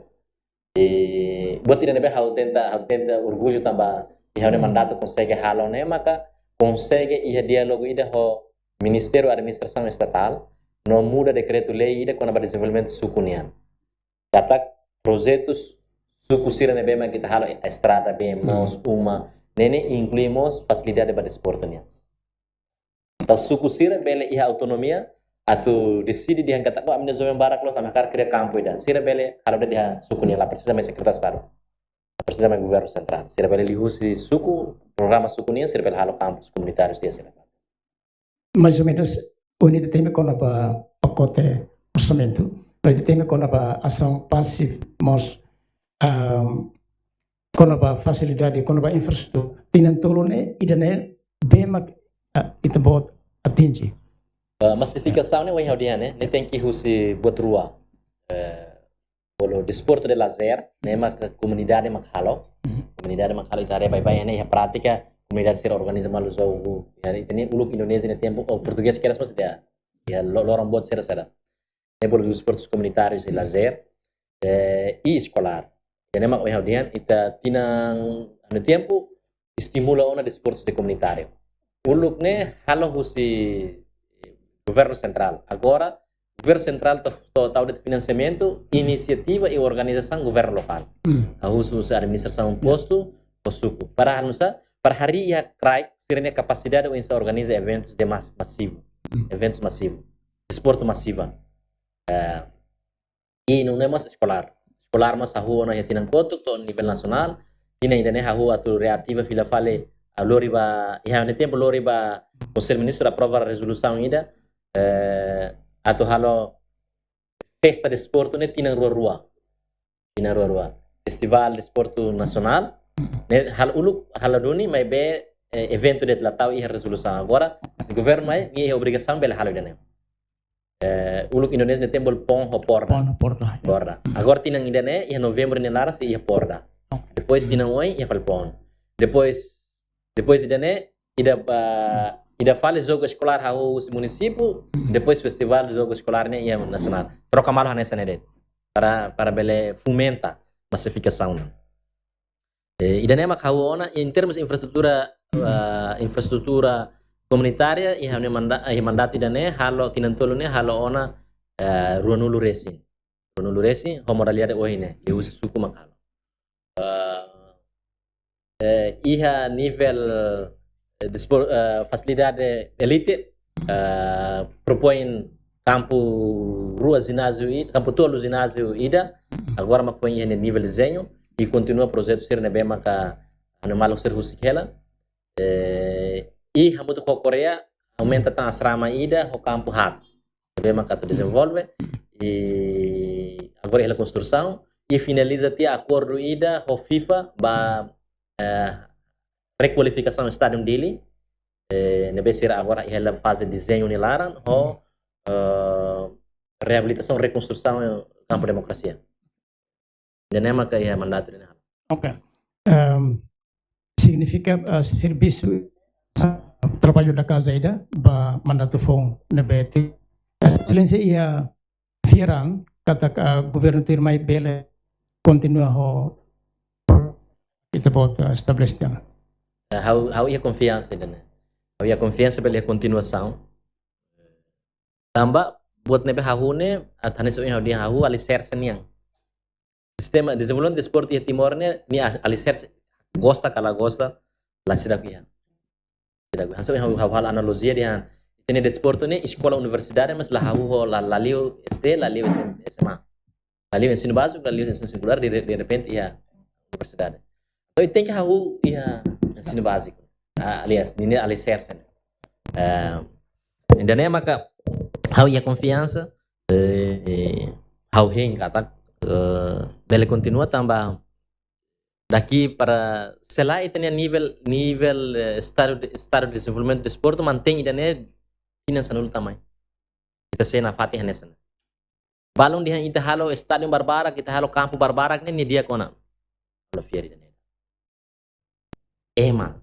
Buat tidak nebe hau tenta orgulho tambah iha mandato consegue halo ne maka consegue iha diálogo ida ho Ministério Administração Estatal no muda decreto lei ida quando desenvolvimento sukunian. Kata projetos suku sira nebe maka kita halo estrada bemos uma nene incluímos facilidade para desportonia. Então suku sira bele iha autonomia atau decide dia kata ko amne zomen barak lo sama kar kria campo ida sira bele halo dia sukunia la precisa mais secretário estado precisa mais governo central sira bele lihusi suku programa sukunia sira bele halo campos comunitários dia sira mais ou menos unida tem com a pacote orçamento unida tem com a ação passiva mas com a facilidade com a infraestrutura tinan tolone idane bema itu bot atingi. Massificação ne wahau dia ne tem que husi buat rua. Bolo desporto de lazer ne mak comunidade mak halo itare bye ne ya prática comunidade ser organiza malu jogo ya ini uluk Indonesia ne tempo ou português que elas mas dia ya lorong buat ser ne bolo desportos comunitários e lazer e escolar. Ne mak wahau dia ita tinang no tempo estimula ona desportos de comunitário. Uluk ne halo husi governo central. Agora, o governo central está de financiamento, iniciativa e organização governo local. A uso administração posto, o suco. Para hari ia crai, serem capacidade de organizar eventos de massivo, eventos massivos, desporto massiva. E não é mais escolar. Escolar mas a rua na tinang koto to nível nacional, ina ainda ne a rua tu reativa fila fale a loriba, e há tempo loriba o Conselho Ministro aprova a resolução ainda. Atau halo festa de esporte ne tinang rua festival de esporte nacional ne hal uluk haladuni mai be evento de tlatau e resolução agora se governo mai é obrigação bela halo dene uluk Indonesia ne tembol pon ho porda agora tinang indane e novembro ne lara se e porda depois tinang oi e fal pon depois idane ida fale jogo escolar hau município, depois festival de jogo escolar ne ia nacional. Troca malo nessa nede para bele fomenta massificação. Ida ne mak hau ona em termos de infraestrutura comunitária e mandato ida ne halo tinantolo ne halo ona Ruanulu Racing. Ruanulu Racing, ho modalidade ohine, e usa suku makalo. Iha nível de facilidade elite, propõe campo rua ginásio campo tolo ginásio ida, agora mas põe no nível desenho e continua o projeto ser na bem maka animal ser husikela. E hamuto ko Coreia aumenta tan asrama ida o campo hat. Bem maka tu desenvolve e agora ela construção e finaliza ti acordo ida o FIFA ba requalificação do estádio dele. Nebe ser agora ela faz desenho nilaran o reabilitação, reconstrução do campo de democracia. Dan maka ia mandato ni. Ok. Significa serviço trabalho da casa ida ba mandato fong nebeti. Excelência ia fiaran kata governo tirmai bele continua ho kita bota establecido. How ia confiança dan. How ia confiança pela continuação. Tambah buat nebe hahune athanes o dia hahu alicerce niang. Sistema desenvolvimento de esporte e Timor ne ni alicerce gosta kala gosta la sidak ia. Sidak hanso hal analogia dia tene de esporte ne escola universidade mas la hahu la liu este la liu SMA. La liu ensino básico, la liu ensino singular de repente ia universidade. Então tem que hahu ia ensino básico. Aliás, ni alicerce. Dan maka how ia confiança how hing kata bele continua tambah daqui para selain itu nível estado de desenvolvimento de esporte mantém ainda finança no tamanho kita sena fatih nessa balon dia kita halo estádio barbara kita halo campo barbara ni dia kona halo fieri dan ema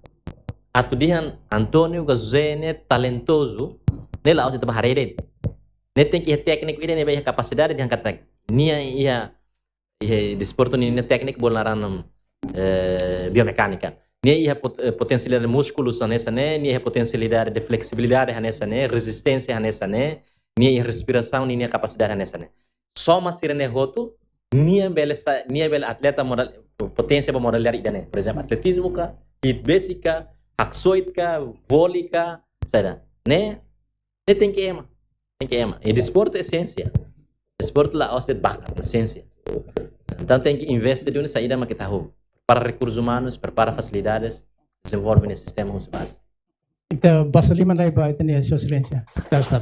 atu dia Antonio Gazene talentoso nela ausita baharede ne tem que técnico ide ne be capacidade de angkat nia ia desporto ni técnico bolaran biomecânica nia ia potencialidade de músculos nessa ne nia potencialidade de flexibilidade nessa ne resistência nessa ne nia respiração nia capacidade nessa ne só mas sirene roto nia bela atleta modal potência para modalidade ide ne por exemplo atletismo ka hit basic aksoid ka vôlei ka sabe né tem que ema. E desporto é essência. Desporto lá é bakar, essência. Então tem que investir de uma saída mas que tahu para recursos humanos, para facilidades, desenvolver nesse sistema básico. Então, basta lima daí para ter a sua silência. Está.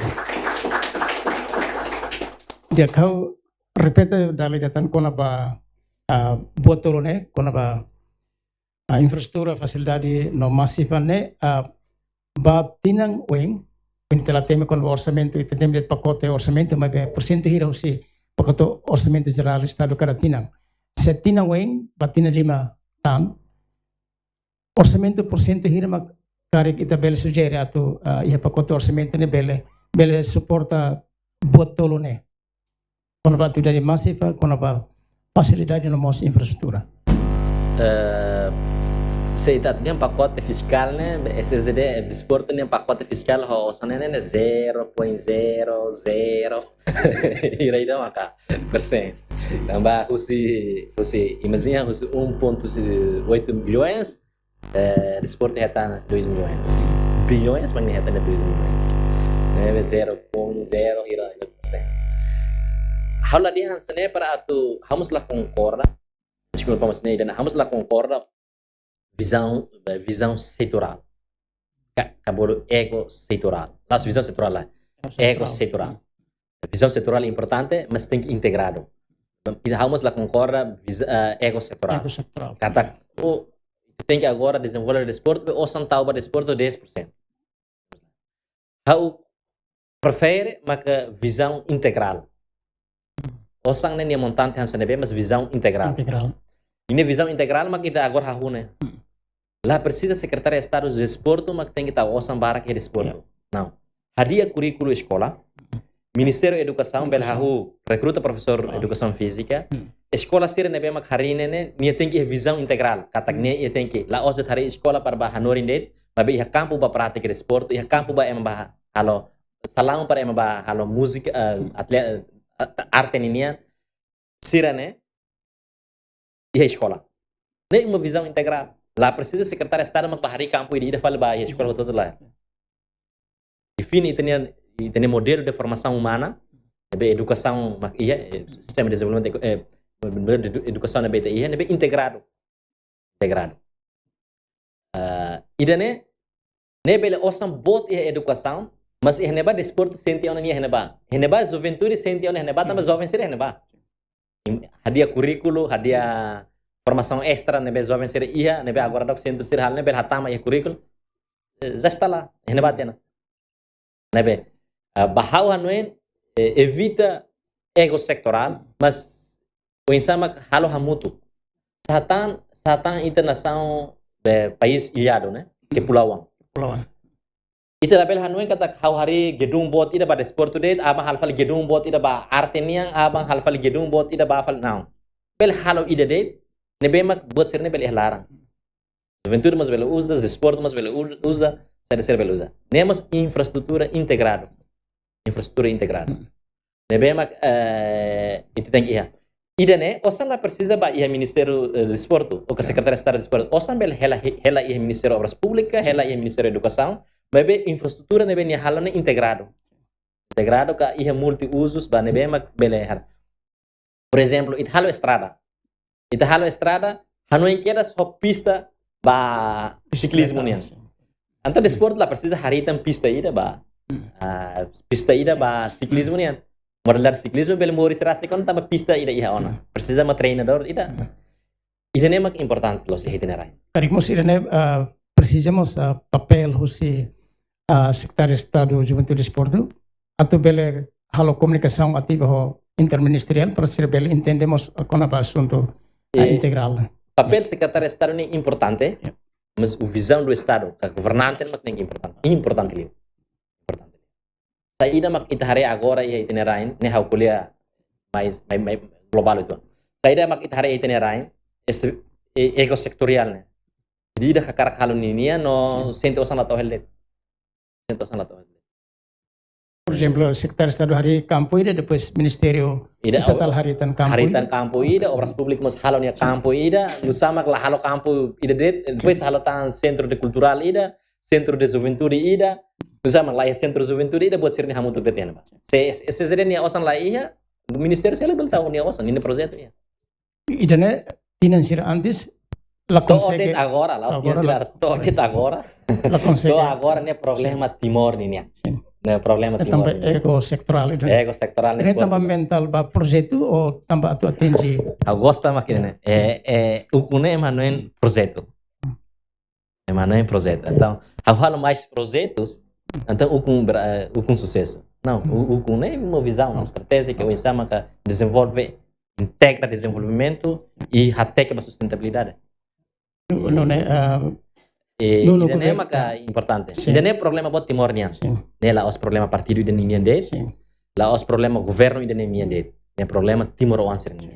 Dia kau repete dali datan kona ba buat turune kona ba infrastruktur facilidade no massiva ne ba tinang wing quindi la tema con l'orçamento e tema del pacote orçamento ma per cento hira usi pacote orçamento generale stato caratina se tina wing batina lima tan orçamento por cento hira ma cari kita bele sugere atu ia pacote orçamento ne bele supporta buat tolo ne con ba dari massiva con ba facilidade no mos infrastruktura se tak dia pacote fiscal né SSD desporto nem pacote fiscal ho osane né 0.00 ira maka persen tambah husi imagina husi 1.8 bilhões desporto heta 2 bilhões mas heta 2 milhões né 0.0 ira persen hala dia hansane para atu hamuslah concorda desculpa pamasne dan hamuslah concorda visão seitoral. Acabou ego seitoral. Lá visão seitoral lá. Ego seitoral. Visão seitoral é importante, mas tem que integrado. E vamos lá concorda ego seitoral. Kata tem que agora desenvolver o desporto ou santau para desporto 10%. How prefere maka visão integral. Osang nem montante hansa nebe mas visão integral. Ini visão integral mak kita agora hahune. Lá precisa secretária de Estado de Desporto, mas tem que estar osam bara que desporto. Não. Hadia currículo escola. Ministério da Educação bel hahu recruta professor educação física. Escola sira nebe mak harine ne nia tem que visão integral. Katak nia tem que lá os hari escola para bah hanorin det, mas ia campo ba prática de desporto, ia campo ba em bah halo salang para ba halo música atlet arte ninia sira né e a escola nem uma visão integral lá precisa secretário de estado bahari campo e ida fala ba a escola todo lá define e tem modelo de formação humana be educação sistema de desenvolvimento educação na BTI é integrado ida né bele osam bot e educação mas e neba desporto senti ona ni neba juventude senti ona neba também jovem ser neba hadia currículo hadia formação extra nebe jovem ser ia nebe agora dok centro ser hal nebe hatama e currículo já está lá neba tena nebe bahau hanoen evita ego sectoral mas o insama halo hamutu satan internação país ilhado né que pulauan ita label hanuen kata kau hari gedung bot ida ba desporto det abang halfal gedung bot ida ba arteniang abang halfal gedung bot ida ba fal now bel halo ida det ne bemak bot sirne bel larang juventude mas bel usa desporto mas bel usa ser bel usa nemos infraestrutura integrado ne bemak itu teng iya ida ne osan la precisa ba ia ministério de desporto ou que secretário de estado de desporto osan bel hela ia ministério obras públicas hela ia ministério de educação bebe infraestrutura nebe ni halane integrado ka ia multi usos ba nebe mak bele har por exemplo it halo estrada hano queda só pista ba ciclismo nian anta desporto lá precisa haritan pista ida ba ciclismo nian modalidade ciclismo bele mori serase kon tamba pista ida ia ona precisa ma treinador ida ne mak importante los itinerários Caricmos ida precisamos papel husi secretário de Estado Juventude e Desporto atau bele halo comunicação ativa ho interministerial para ser bele entendemos com a assunto integral. Papel secretário de Estado é importante, mas a visão do Estado, a governante não é importante. Saída mak itahare agora e itinerário, ne hau kuliah mais global itu. Saída mak itahare itinerário, ego sectorial né. Jadi dah kakak halun ini no sente osan latau helet. Por exemplo, secretário de Estado hari campo ida depois Ministério Estatal haritan campo ida obras públicas halon ya campo ida usama la halo campo ida depois halo tan centro de cultural ida centro de juventude ida usama la centro de juventude ida buat sirni hamutu betena ba se seria osan la iya Ministério sela bel tahu ni osan ini projeto ya ida ne financiar antes la consegue agora lá os financiar todo agora la consegue agora ne problema Timor ni né problema Timor ego sectoral ne tambah mental ba projeto ou tambah atu atingi gosta makina né ukune emanoen projeto então halo mais projetos então ukun sucesso não ukune é uma visão uma estratégia que o insama que desenvolve integra desenvolvimento e até que a sustentabilidade não é maka importante. Não é problema buat Timor nian. Né lá os problema partido ida nian det. Lá os problema governo ida nian det. Né problema Timor Oanser nian.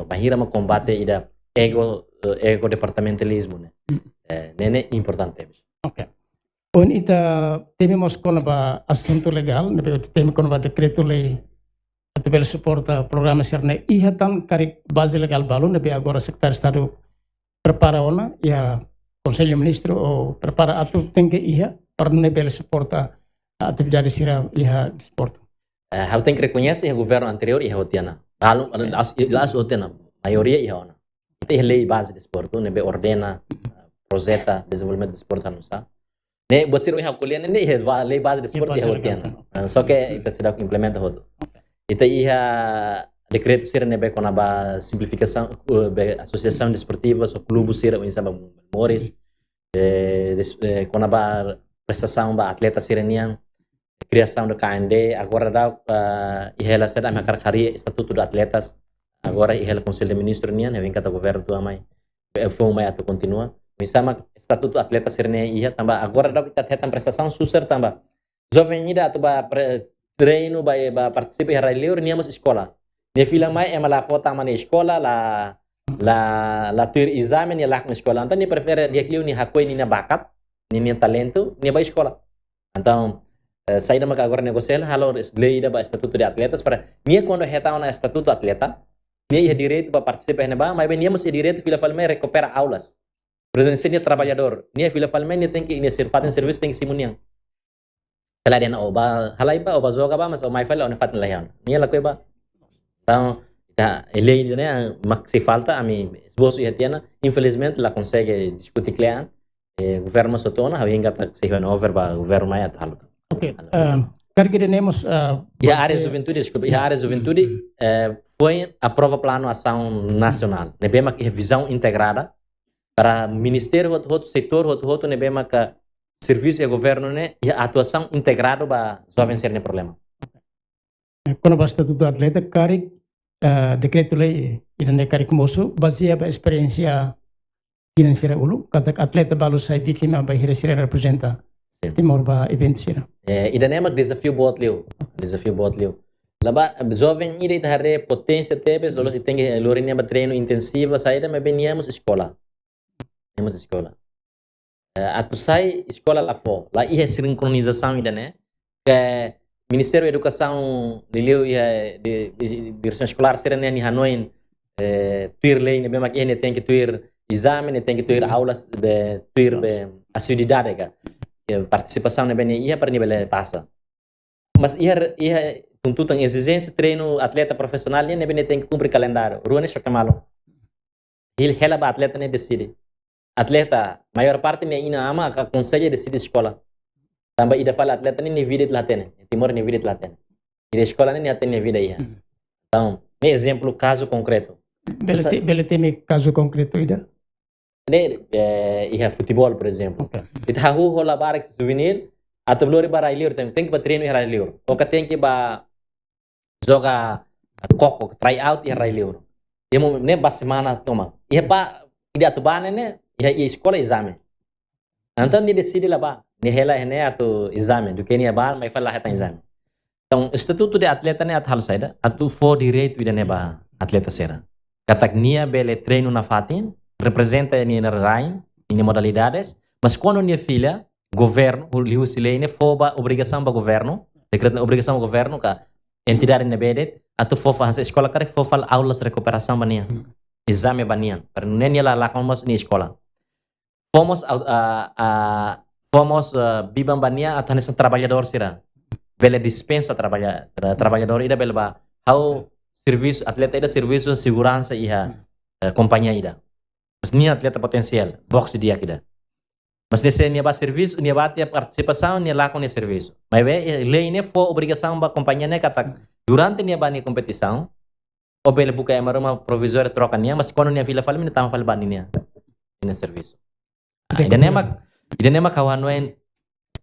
Bahira ma combate ida ego departamentalismo né. Né importante. Okay. On ita tememos con ba assunto legal, né teme con ba decreto lei atbel suporta programa serne ihatan karik base legal balu né agora secretário de Estado prepara ona ya Conselho Ministro ou prepara atu tem que ir para não nebel suporta a atividade sira ia desporto. Hau tem que reconhecer o governo anterior e hotiana. Lalu as hotiana maioria ia ona. Itu lei base de desporto nebe ordena projeta desenvolvimento de desporto anusa. Ne buat sira ia kuliah ne lei base de desporto ia hotiana. Só que kita sedang implementa hoto. Itu ia decreto sira nebe com a simplificação associação desportiva ou clube sira em samba memórias com a prestação da atleta sirenian criação do KND agora dá ihela seda makar cari estatuto do atletas agora ihela conselho de ministro nian vem kata governo tua mai foi mai atau continua misama estatuto atleta sirenia ia tambah agora dá kita tetan prestação susar tambah jovem ida atau ba treino ba participa em ralliur niamos escola ne fila mai ela fota mana escola la tur exame ni lak na escola então ni prefere dia kliu ni hakoi ni na bakat ni talento ni ba escola então saída maka agora negociar halo lei da estatuto de atletas para minha quando reta na estatuto atleta minha ia direito para participar na mas bem níamos direito fila falme recupera aulas por exemplo se trabalhador minha fila falme tem que iniciar fazer serviço tem que simuniang selain oba halai ba oba zoga ba mas o mai fala on fat layan minha la ba então lei né maxi falta a mim esboço ia tiana infelizmente lá consegue discutir cliente governo sotona havinga para se over ba governo mai atalo. Ok. Karena temos E a área de juventude, desculpa, e a área de juventude foi a prova plano ação nacional. Nebema que visão integrada para ministério outro setor outro nebema que serviço e governo né e atuação integrada para resolver esse problema. Quando basta tudo atleta cari decreto lei irane cari moço baseia a experiência financeira ulu kata atleta balu sai vítima ba hiresira representa timor ba event sira. Ida nema desafio buat liu. Laba jovem ida itahare potência tebes lolo tem lorinha ba treino intensiva saída mas beniamos escola. Temos escola. Atu sai escola lá fora. Lá ia sincronização ida né que Ministério da Educação liu ia de direção escolar será né ni Hanoi tuir lei ne bema que tem que tuir exame tem que tuir aulas de tuir atividade ka. Participação na BNI ia para nível passa. Mas ia tuntutan exigência treino atleta profissional ia na BNI tem que cumprir calendário. Ruane chocamalo. Ele hela ba atleta ne decide. Atleta maior parte ne ina ama ka conselho decide escola. Tambah ida fala atleta ne vida latene. Timor ne vida latene. Ida escola ne atene vida ia. Então, um exemplo caso concreto. Bele teme caso concreto ida. Ia futebol, por exemplo. Itu hahu hola barak souvenir atau belori bara liur tem que ba treino ia liur. Ou tem que ba joga koko try out ia liur. Ia mo ne ba semana toma. Ia ba ida atubane ne ia escola exame. Então ni decide lá ba ni hela ne atu exame do que ni ba mai fala heta exame. Então estatuto de atleta ne at hal saida atu for direito ida ne ba atleta sera. Katak nia bele treino na fatin representa ni na rain em modalidades, mas quando minha filha, governo, o liu silene, foba obrigação para governo, decreto obrigação para governo, que entidade na bedet, atu fofa a escola cara fofa aulas de recuperação bania, exame bania, para nem ela lá como ni escola. Fomos bibam bania atau nessa trabalhador sira, bela dispensa trabalhador ida belba, how serviço atleta ida serviço segurança iha companhia ida. Mas ni atleta potencial, box dia kita. Mas nesse nia ba serviço, nia ba participação, nia lá com esse serviço. Mas lei ne for obrigação ba companhia ne kata durante nia ba ni competição, o bele buka é uma provisória troca nia, mas quando nia vila fala mina tama fala ba nia ni serviço. Ida nema kawan wen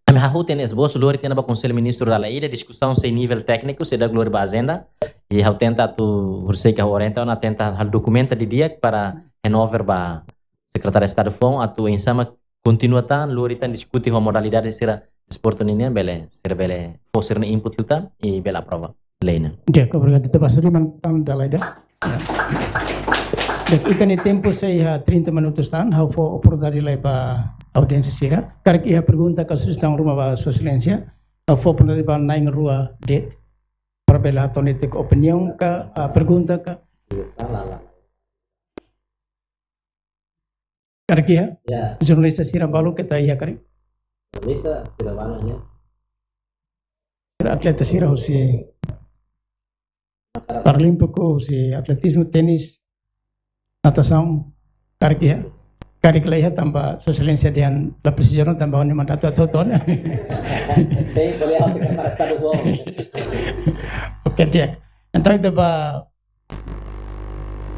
ami hahu ten esboço lori tena ba conselho ministro da lei, discussão sem nível técnico, se da glória ba agenda, e hau tenta tu ursei ka orienta na tenta hal documenta di dia para renover ba secretário de Estado fon atu insama continuatan loritan diskuti ho modalidade sira esporte nini bele sira bele foser na input lutan e bela prova leina. Ya, obrigado te pasari man tam dalaida. Dek ita ni tempo saya 30 minutos tan hau fo oportunidade lai pa audiência sira. Karek ia pergunta ka sustan rumah ba sua silência. Hau fo oportunidade ba naing rua det para bela tonetek opinião ka pergunta ka. Karkia, jurnalista sira balu kita iya kari. Jurnalista sira balu nya. Atleta sira si Paralímpico, si atletismo, tenis, natação, karkia. Karik leha tambah sosialisasi dan la presiden tambah ni mandato toton. Tem boleh hasil para estado bom. Oke dia. Então kita ba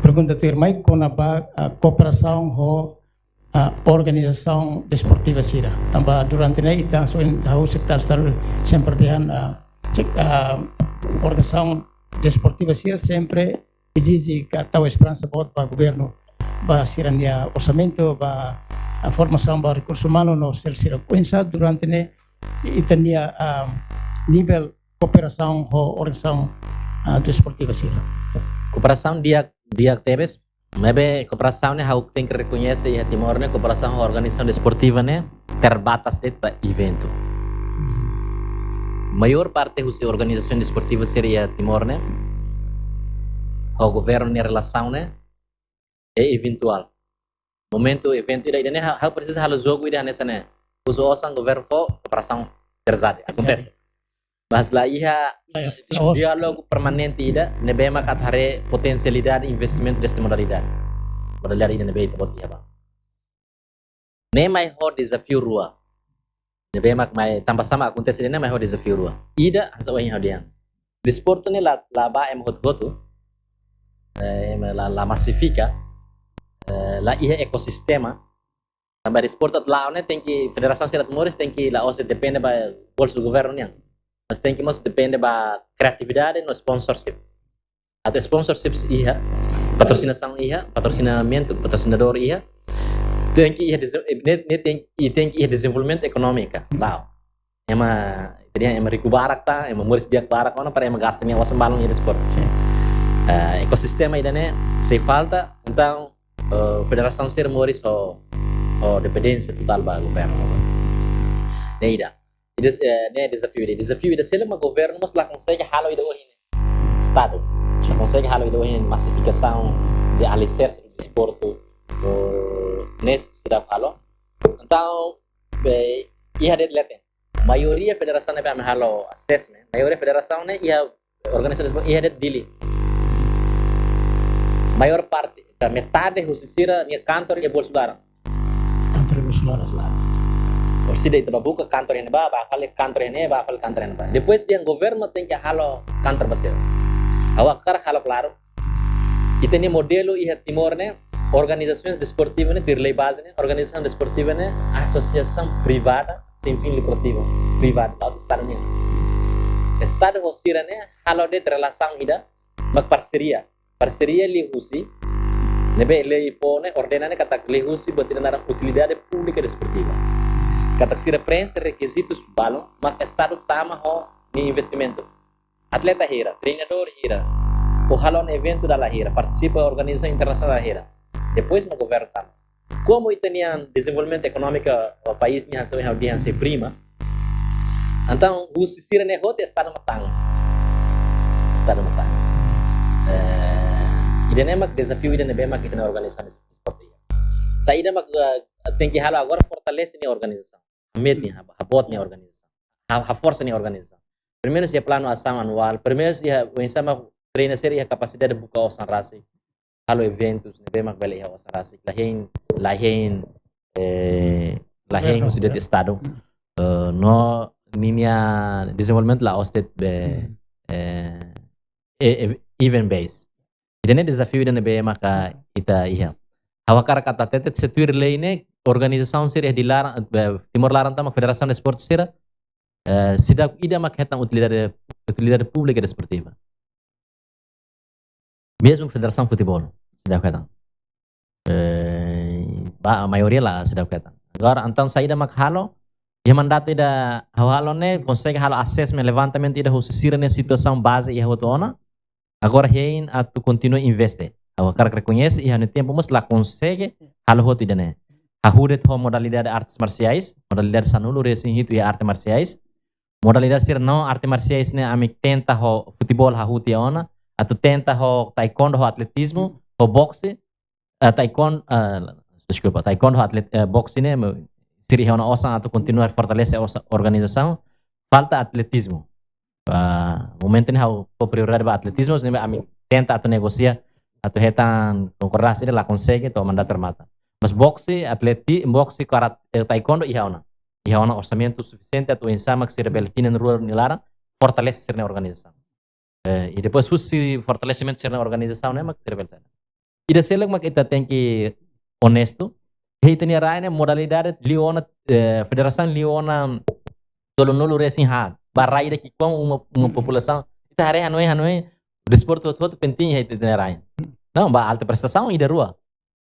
pergunta tu irmai kona ba cooperação ho organização desportiva sira. Tambah durante ini kita soin tahu sektor sempre dengan organização desportiva sira sempre exige que tahu esperança buat para governo ba sirania orçamento ba a formação ba recursos humanos no sira coinsa durante ini itania nível cooperação ho organização desportiva sira. Cooperação dia teres Maybe cooperação né hau tem que reconhecer a Timor né cooperação organização desportiva né terbatas de evento. maior parte das organizações desportivas seria Timor, né? O governo em relação, né? É eventual. Momento evento ida né? Hal precisa hal jogo ida nessa né? Os osang governo for operação terjadi acontece. Mas lá ia diálogo permanente ida nebe makat hare potensialidade investimento desta modalidade. Modalidade ida nebe itu boti apa? Ne mai ho desafio rua. Nebe mak mai tambah sama acontece ida ne mai ho desafio rua. Ida asa wahin hadian. Desporto ne la ba em hot gotu. La massifica. La ia ekosistema. Tambah desporto lá né tem que Federação Serra Timores tem que lá os depende ba bolso governo niang. Mas tem que mas depende ba criatividade no sponsorship. Atau sponsorship ia, patrocinador ia, tem que ia desenvolvimento econômico lá. Ema recuperar ta, ema moris dia clara kona para ema gasta minha wasam balong ia desporto. Ekosistema ida né se falta então Federação Serra Timores o dependência total ba governo. Neida. Ne desafio ida sela ma governo mas lá consegue halo ida hoje estado já consegue halo ida hoje massificação de alicerce do desporto nesse cidade halo então ia de leten maioria federação ne vai halo assessment maioria federação ne ia organização ia de dili maior parte da metade justicira ni kantor ia bolso barang kantor bolso barang Sida itu buka kantor ini bakal kantor ini bakal kantor ini depois dia governo tem que halo kantor basir awak kar halo claro itu ni modelo ia Timor ne organizações desportivas ne tirlei base ne organização desportiva ne associação privada sem fim lucrativo privado aus estado ne estado hosira ne halo de relação ida mak parceria li husi nebe lei fone ordena ne kata li husi botina utilidade pública desportiva kata sira prensa requisitos balon mak estado tama ho ni investimento atleta hira treinador hira o halon evento da hira participa organização internacional da hira depois no governo tama como italian desenvolvimento econômico o país ni hasil yang se prima então o sira ne hote estado matang idane mak desafio idane be mak itana organização esportiva saída mak tem que halo agora fortalece ni organização mednya habot ni organização a força ni organização primeiro se plano ação anual primeiro se sama treina seria capacidade de buka osan rasi halo eventos ne be mak bele ya osan rasi lahen consider estado no linha desenvolvimento lá ostet event base idane desafio idane be maka ita iha awakar kata tetet setuir leine organização seria dilarang Timor larang tama Federação de Esporte seria sidak ida mak hetan utilidade pública desportiva mesmo Federação Futebol sidak hetan a maioria lá sidak hetan agora então saída mak halo ia mandato ida halo ne consegue halo assessment levantamento ida hosira ne situação base ia hotona agora hein atu continua investe awakar reconhece e no tempo mas lá consegue halo hot ida ne Hahudet ho modalidade artes marciais, modalidade sanulo racing itu ya artes marciais. Modalidade sir não artes marciais ne amik tenta ho futebol hahuti ona, atau tenta ho taekwondo ho atletismo, ho boxe, taekwondo ho boxe ne siri ona osang atau continuar fortalece organização, falta atletismo. Momento ne ho prioridade ba atletismo, ne amik tenta atau negocia atau hetan konkurrasi la consegue to mandat termata. Mas boxe, boxe, karate, taekwondo, ihaona orçamento suficiente atau insama que se rebeltina no rural nilara fortalece ser na organização. E depois se fortalecimento ser na organização, né, mas se rebeltina. E da selek mak ita tem que honesto. Hei tenia raine modalidade liona federação liona tolo nolo racing ha. Barai da com uma população. Ita hare hanoi desporto todo penting hei tenia raine. Não, ba alta prestação ida rua.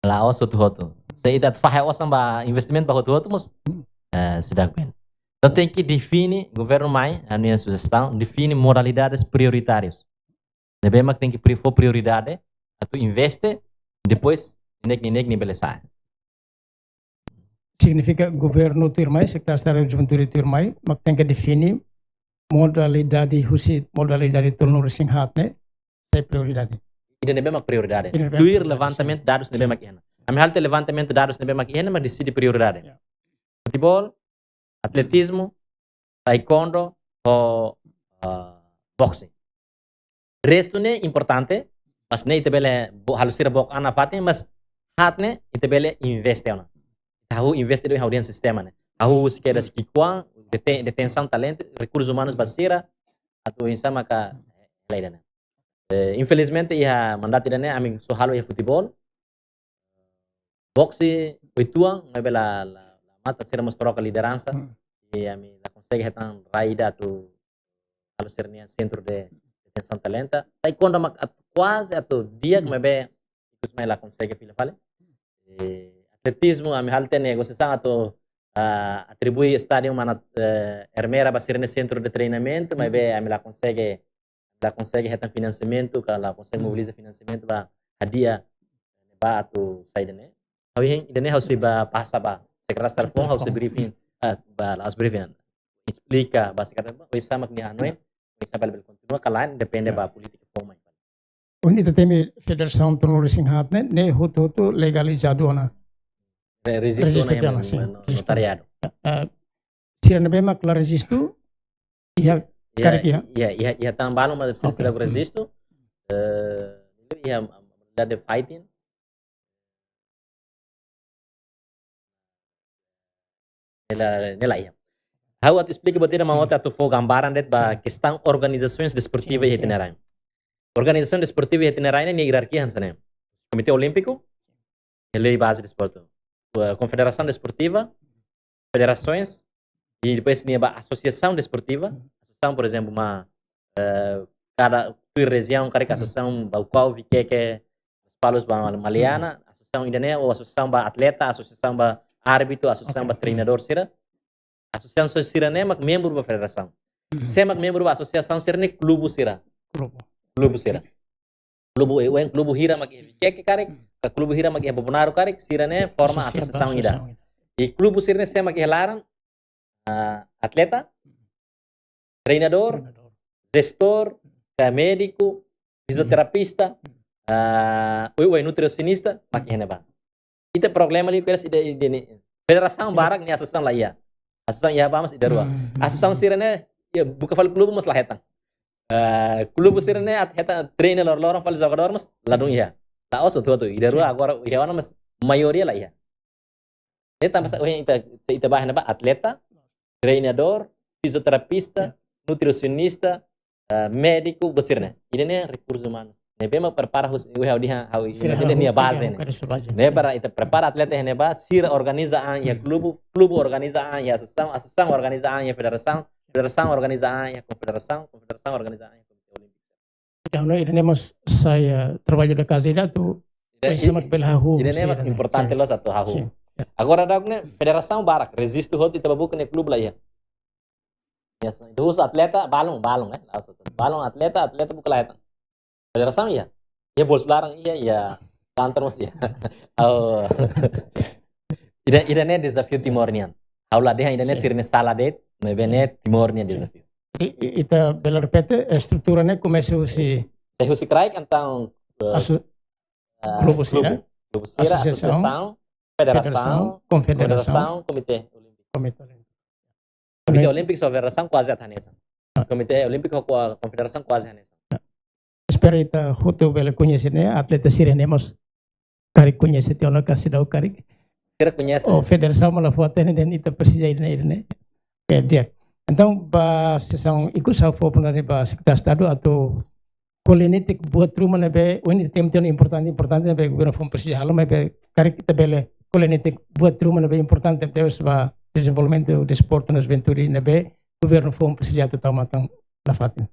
Laos hotu seidat fahe osam ba investimento ba hotu mas sedang ben então tem que definir governo mai a minha sugestão define modalidades prioritárias deve mak tem que for prioridade atau investe depois nek beleza significa governo tirmai secretário de juventude tirmai mak tem que definir modalidade husit modalidade turnur sing hatne sai prioridade. Ida nebe mak prioridade. Ida nebe Duir mak levantamento dados nebe mak ihna. Ami halte levantamento dados nebe mak ihna, mas decide prioridade. Yeah. Futebol, atletismo, taekwondo ou boxing. Resto ne importante, mas ne itebele halusira bok ana fatin, mas hatne itebele investe ona. Tahu investe do haudian sistema ne. Tahu sikeda sikikuan, detenção talento, recursos humanos basira atau insa maka lainnya. Infelizmente ia mandat idane amin so halo ia futebol. Boxe oituang ngabela la mata sira mostrar a liderança e ami la consegue retan raida tu halo sernia centro de detenção talenta. Taekwondo mak quase ato dia que mebe kusmai la consegue pila fale. Atletismo ami halte negociação ato atribui estádio mana hermera basir no centro de treinamento, mas bem a la consegue retan financiamento, que ela consegue mobilizar financiamento para hadia ba atu saída né. Aí idane harus ba passa ba secretário telefone harus briefing ba las briefing explica basicamente o sama que anu é o sama bel continua kalain depende ba política forma. Unita temi federação turnur sing hatne ne hutu legalizado na. Resisto no notariado. Sira nebe mak la resisto ia karipia. Ia tambalo mas precisa da resisto. Ia de fighting. Nela ia. How to explica boteira mamota atu fo gambaran det ba questão organizações desportivas itinerárias. Organização desportiva itinerária ne hierarquia hansane. Comitê Olímpico, lei base de esporte. Confederação Desportiva, federações e depois tinha a associação desportiva, associação por exemplo cada região cada associação o qual que os palos maliana, associação indane ou associação ba atleta, associação ba árbitro, associação ba treinador sira, associação sira ne mak membro ba federação, se mak membro ba associação sira ne clube sira, clube hira mak que karek ka clube hira mag popular karek sirane forma associação ida e clube sirane sema que helaran atleta treinador gestor médico fisioterapista nutricionista mak heneba ite problema ali pelas ide federação barak ni associação lá ia associação ia vamos ida rua associação sirane ya buka fal clube mas laheta clube sirane atleta trainer lorong fal jogador mas ladung ia. Tak usah tuh idaru agora iawana mas maioria lah ya. Ini tambah ita bahan apa atleta, treinador, fisioterapista, nutricionista, médico, bersirna. Ini nih recursos humanos. Nebe mak prepara hus how ini nia base nih. Nebe ita prepara atleta ini ba sira organizaan ya club organizaan ya associação organizaan ya federação organizaan ya confederação organizaan ya Então, ini mas saya trabalho da casa ida tu sama belhahu. Ini mak importante lo satu hahu. Agora dagne federação barak resiste hot ita babu kene club lah ya. Ya, itu atleta balong balong atleta buka lah federação ya. Ya bols larang ya kantor mas ya. Oh. Ida ne desafio timornian. Aula deh ida ne sirne saladet, mebene timornian desafio. Ita bela repete estrutura ne começa se crai então clube sira associação federação confederação comitê olímpico só federação quase atanesa comitê olímpico com a confederação quase atanesa espera ita hotel bela conhece né atleta sira ne mas cari conhece te ona kasi dau cari sira conhece o federação mala foto ne den ita precisa ir ne é dia. Então, ba sesang ikut sa fo pun dari ba sekretar estado atau politik buat rumah nebe, ini tem importante nebe governo fom precisa halo nebe kari kita bele politik buat rumah nebe importante terus ba desenvolvimento de esporte nas venturi nebe governo fom precisa tetap matang lafatin.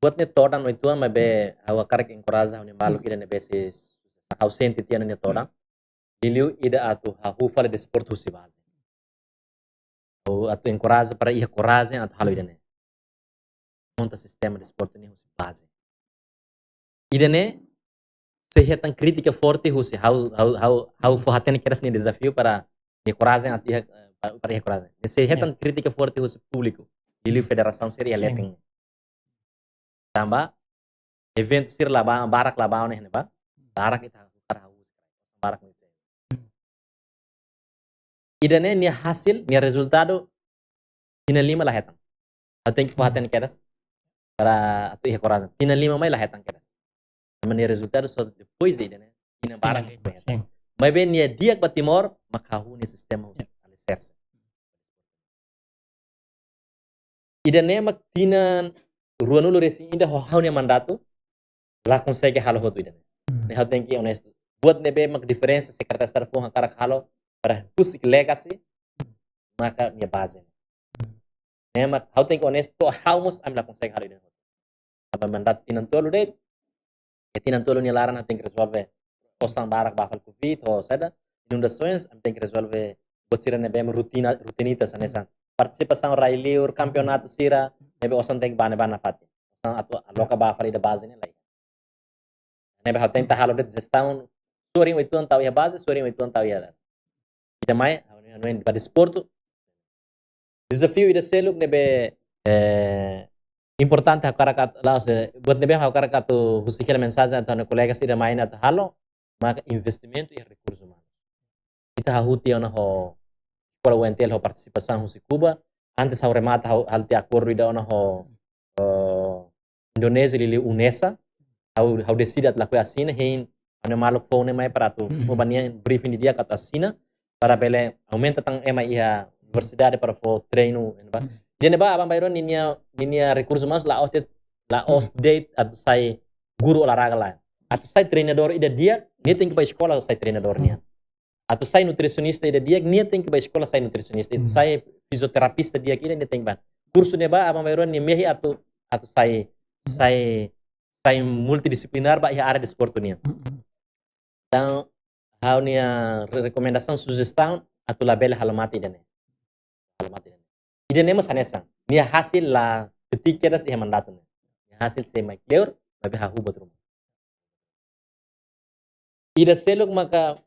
Buat ne todan no itu nebe awa kari encourage ne malu kita nebe sis ausente tiana ne todan diliu ida atu hahu fala de esporte husibal. Atau encourage para ia coragem atau hal idane monta sistema de esporte ni husi base idane sehetan crítica forte husi how forhaten keras ni desafio para ia coragem atau para ia coragem sehetan crítica forte husi público Lili federação seria leting. Tambah evento sir laba barak laba ne ba. Barak kita para barak ni. Idane nia hasil, nia resultado tina 5 lahetan. Aten que faten quedas para atu ia coragem. Tina 5 mai lahetan quedas. Mas nia resultado só depois de idane tina barak. Mas bem nia dia que Timor makahu ni sistema alicerce. Idane mak tina ruanulu resi inda hau nia mandato lá consegue halo hotu idane. Ne hau tem que honesto. Buat nebe mak diferença secretário estar fora cara halo para pusik legacy maka nia base. Ne mak hau tem que honesto hau mus am lá consegue halo idane. Apa mandato tinan tolu de tinan tolu nia larana tem que resolver osang barak bakal covid ou sada inundações am tem que resolver botira nebe rutinitas nessa participação railiur campeonato sira nebe osang tem bana pati. Osang atu aloka bakal ida base ne lai. Nebe hau tem halo de gestão soring itu tahu ya base soring itu tahu ya. Ida mai no en desporto. Desafio ida seluk nebe importante hakarakat laos buat nebe hakarakat tu husikela mensagem atau ne colegas ida mai na halo maka investimento e recursos humanos. Ita hahuti ona ho para wentel ho participação ho Cuba antes hau remata hal ti acordo ida ona ho Indonesia lili UNESA hau decida la assina hein ana maluk phone mai para tu bania briefing dia kata assina para bele aumenta tang ema ia universidade para for treino ba dia ne ba abang bayron ninia recursos humanos la os date atau sai guru olahraga lain atau sai treinador ida dia ni tem que para escola sai treinadornya atau sai nutricionista ida dia ni tem que para escola sai nutricionista sai fisioterapista dia kira ni tem ba curso ne ba abang bayron ni mehi atau sai multidisciplinar ba ia área de esporte nia então hau nia recomendação sugestão atau label halamati idane mas hanesan nia hasil la ketika das ia mandato nia hasil se mai clear mabe hahu batrum ida seluk maka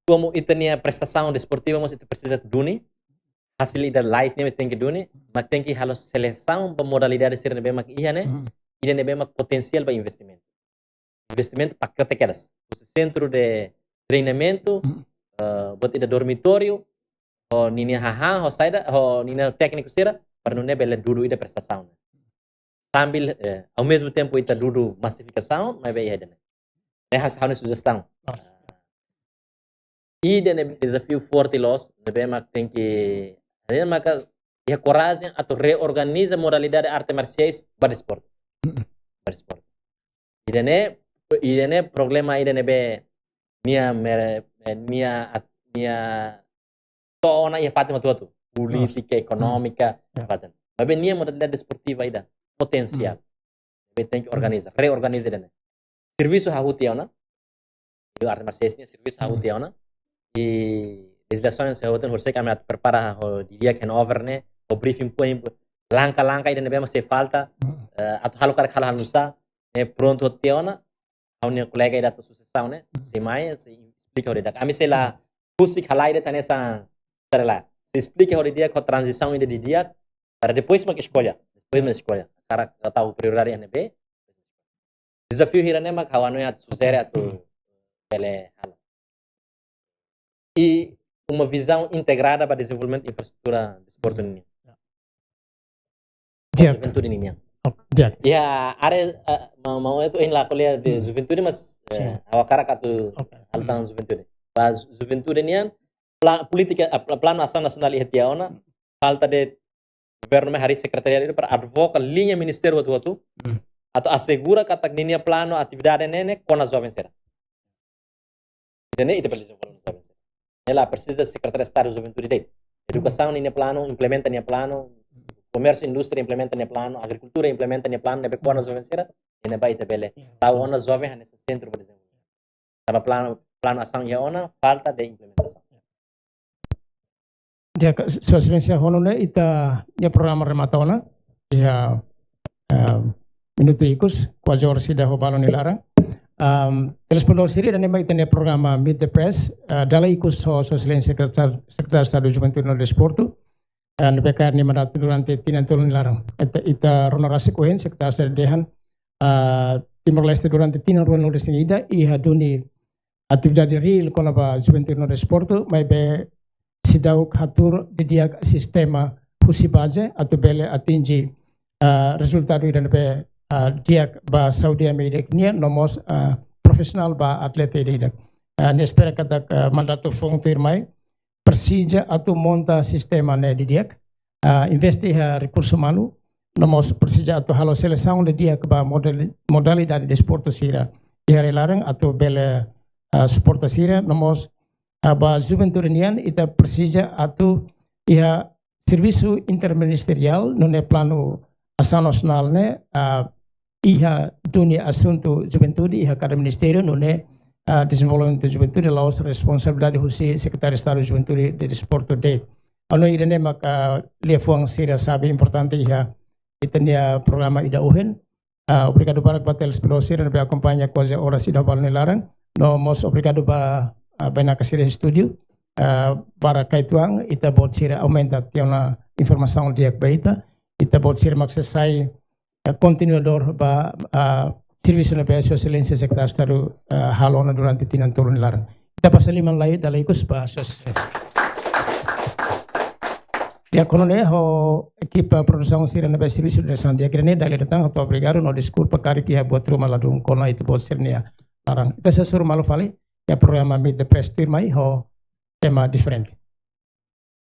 como itania prestação desportiva mas itu precisa duni hasil ida lais nia tem que duni mas tem que halo seleção pa modalidade ser nebe mak ia ne ida nebe mak potencial para investimento para catequedas o centro de treinamento buat ida dormitório o nini haha o saida o nina técnico sira para não nebe dulu ida prestação sambil ao mesmo tempo ita dulu massificação mas vai ida ne has hanu sugestão ida ne desafio forte los nebe mak tem que maka ia coragem atau reorganiza modalidade arte marciais para esporte ida ne problema ida nebe nia tona ia fatima tuatu política econômica fatan mas nia modalidade esportiva ida potencial tem que organizar reorganizar né serviço hahutiana eu arte marciais nia serviço hahutiana e legislações hoten horse kami prepara ho dia ken over ne o briefing point langkah-langkah ida nebe masih falta atau halo kar khala nusa ne pronto hotiana hau nia colega ida tu sucessão né se mai se explica ora kami se la pusik halai ida tanesa lá se explica ora dia com transição ida di dia para depois mak escolha cara tahu prioridade nebe desafio hirane mak hawano ya susere atu bele halo e uma visão integrada para desenvolvimento de infraestrutura de esporte ini. Juventude ini. Ya, are mau itu in la kuliah de juventude mas awakara katu altan juventude. Pas juventude ini politika plano ação nacional ihtiaona falta de governo hari secretariat para advoca linha ministério watu atau assegura kata linha plano atividade nene kona jovem será. Ini itu perlu jovem. Ela precisa secretário de Estado de Juventude. Educação nem plano, implementa nem plano, comércio e indústria implementa nem plano, agricultura implementa nem plano, nebe quando jovem será, e nebe ite bele. Tá ona jovem nesse centro por exemplo. Tava plano ação ya ona falta de implementação. Dia sosialisasi honone ita dia programa rematona ya minuto ikus kuajor sida ho balon ilara. Telespondor siri dan memang itanya programa Meet the Press dalam ikut sosialisasi sekretar Estado de Juventude no Desporto NPK ni mandat durante tinantulun larang. Ita ronorasi kohen sekta serdehan Timor Leste durante tinantulun lores ida iha duni atividade real kona ba juventude no desporto mai be sidau hatur didiak sistema husibaje atau bele atingi resultado ida be diak ba Saudi Amerika nia nomos profesional ba atlete ida. Nespera kata mandato fongtir mai Persija atau monta sistema ne didiak investi ha recurso humano nomos Persija atau halo seleção de diak ba modalidade de desporto sira iha relarang atau bele suporta sira nomos ba juventude nian ita Persija atau iha serviço interministerial nune plano ação nacional ne iha dunia assunto juventude iha cada ministério nune desenvolvimento de juventude laos responsabilidade husi secretário de estado de juventude de desporto de ano irene maka lefuang sira sabe importante iha itania programa ida uhen obrigado para batel spelosir be acompanha coisa horas ida balne larang no mos obrigado para bena kasir studio para kaituang ita bot sira aumenta tiona informação dia baita ita bot sira maksasai continuador ba serviço na PSO excelência secretário estado halona durante tinantulun larang ita pasaliman layu dalaikus ba dia konone ho equipa produção sira na serviço de San dia grene dali datang atau obrigado no desculpa kari kia buat rumah ladung kono itu bot sirnia larang ita sesur malu fali ya programa Meet the Press mai ho tema diferente.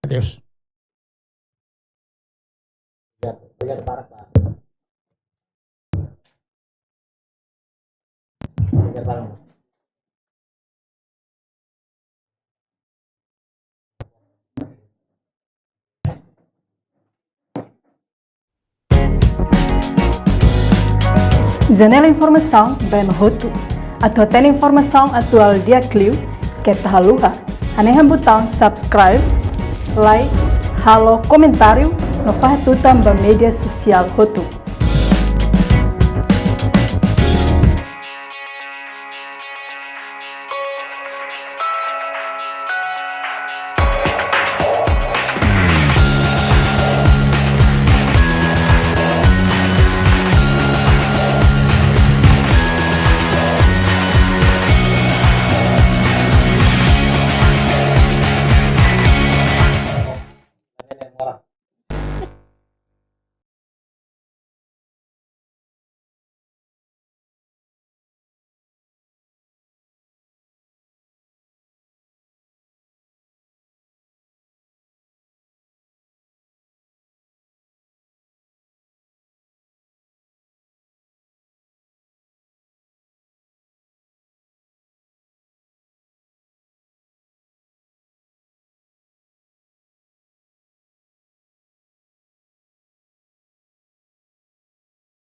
Adios. Obrigado para Janela informação bem roto. Atau tem informação atual dia Clio que tá haluha. Anehan botão subscribe, like, halo comentário no faz tudo também mídia social roto.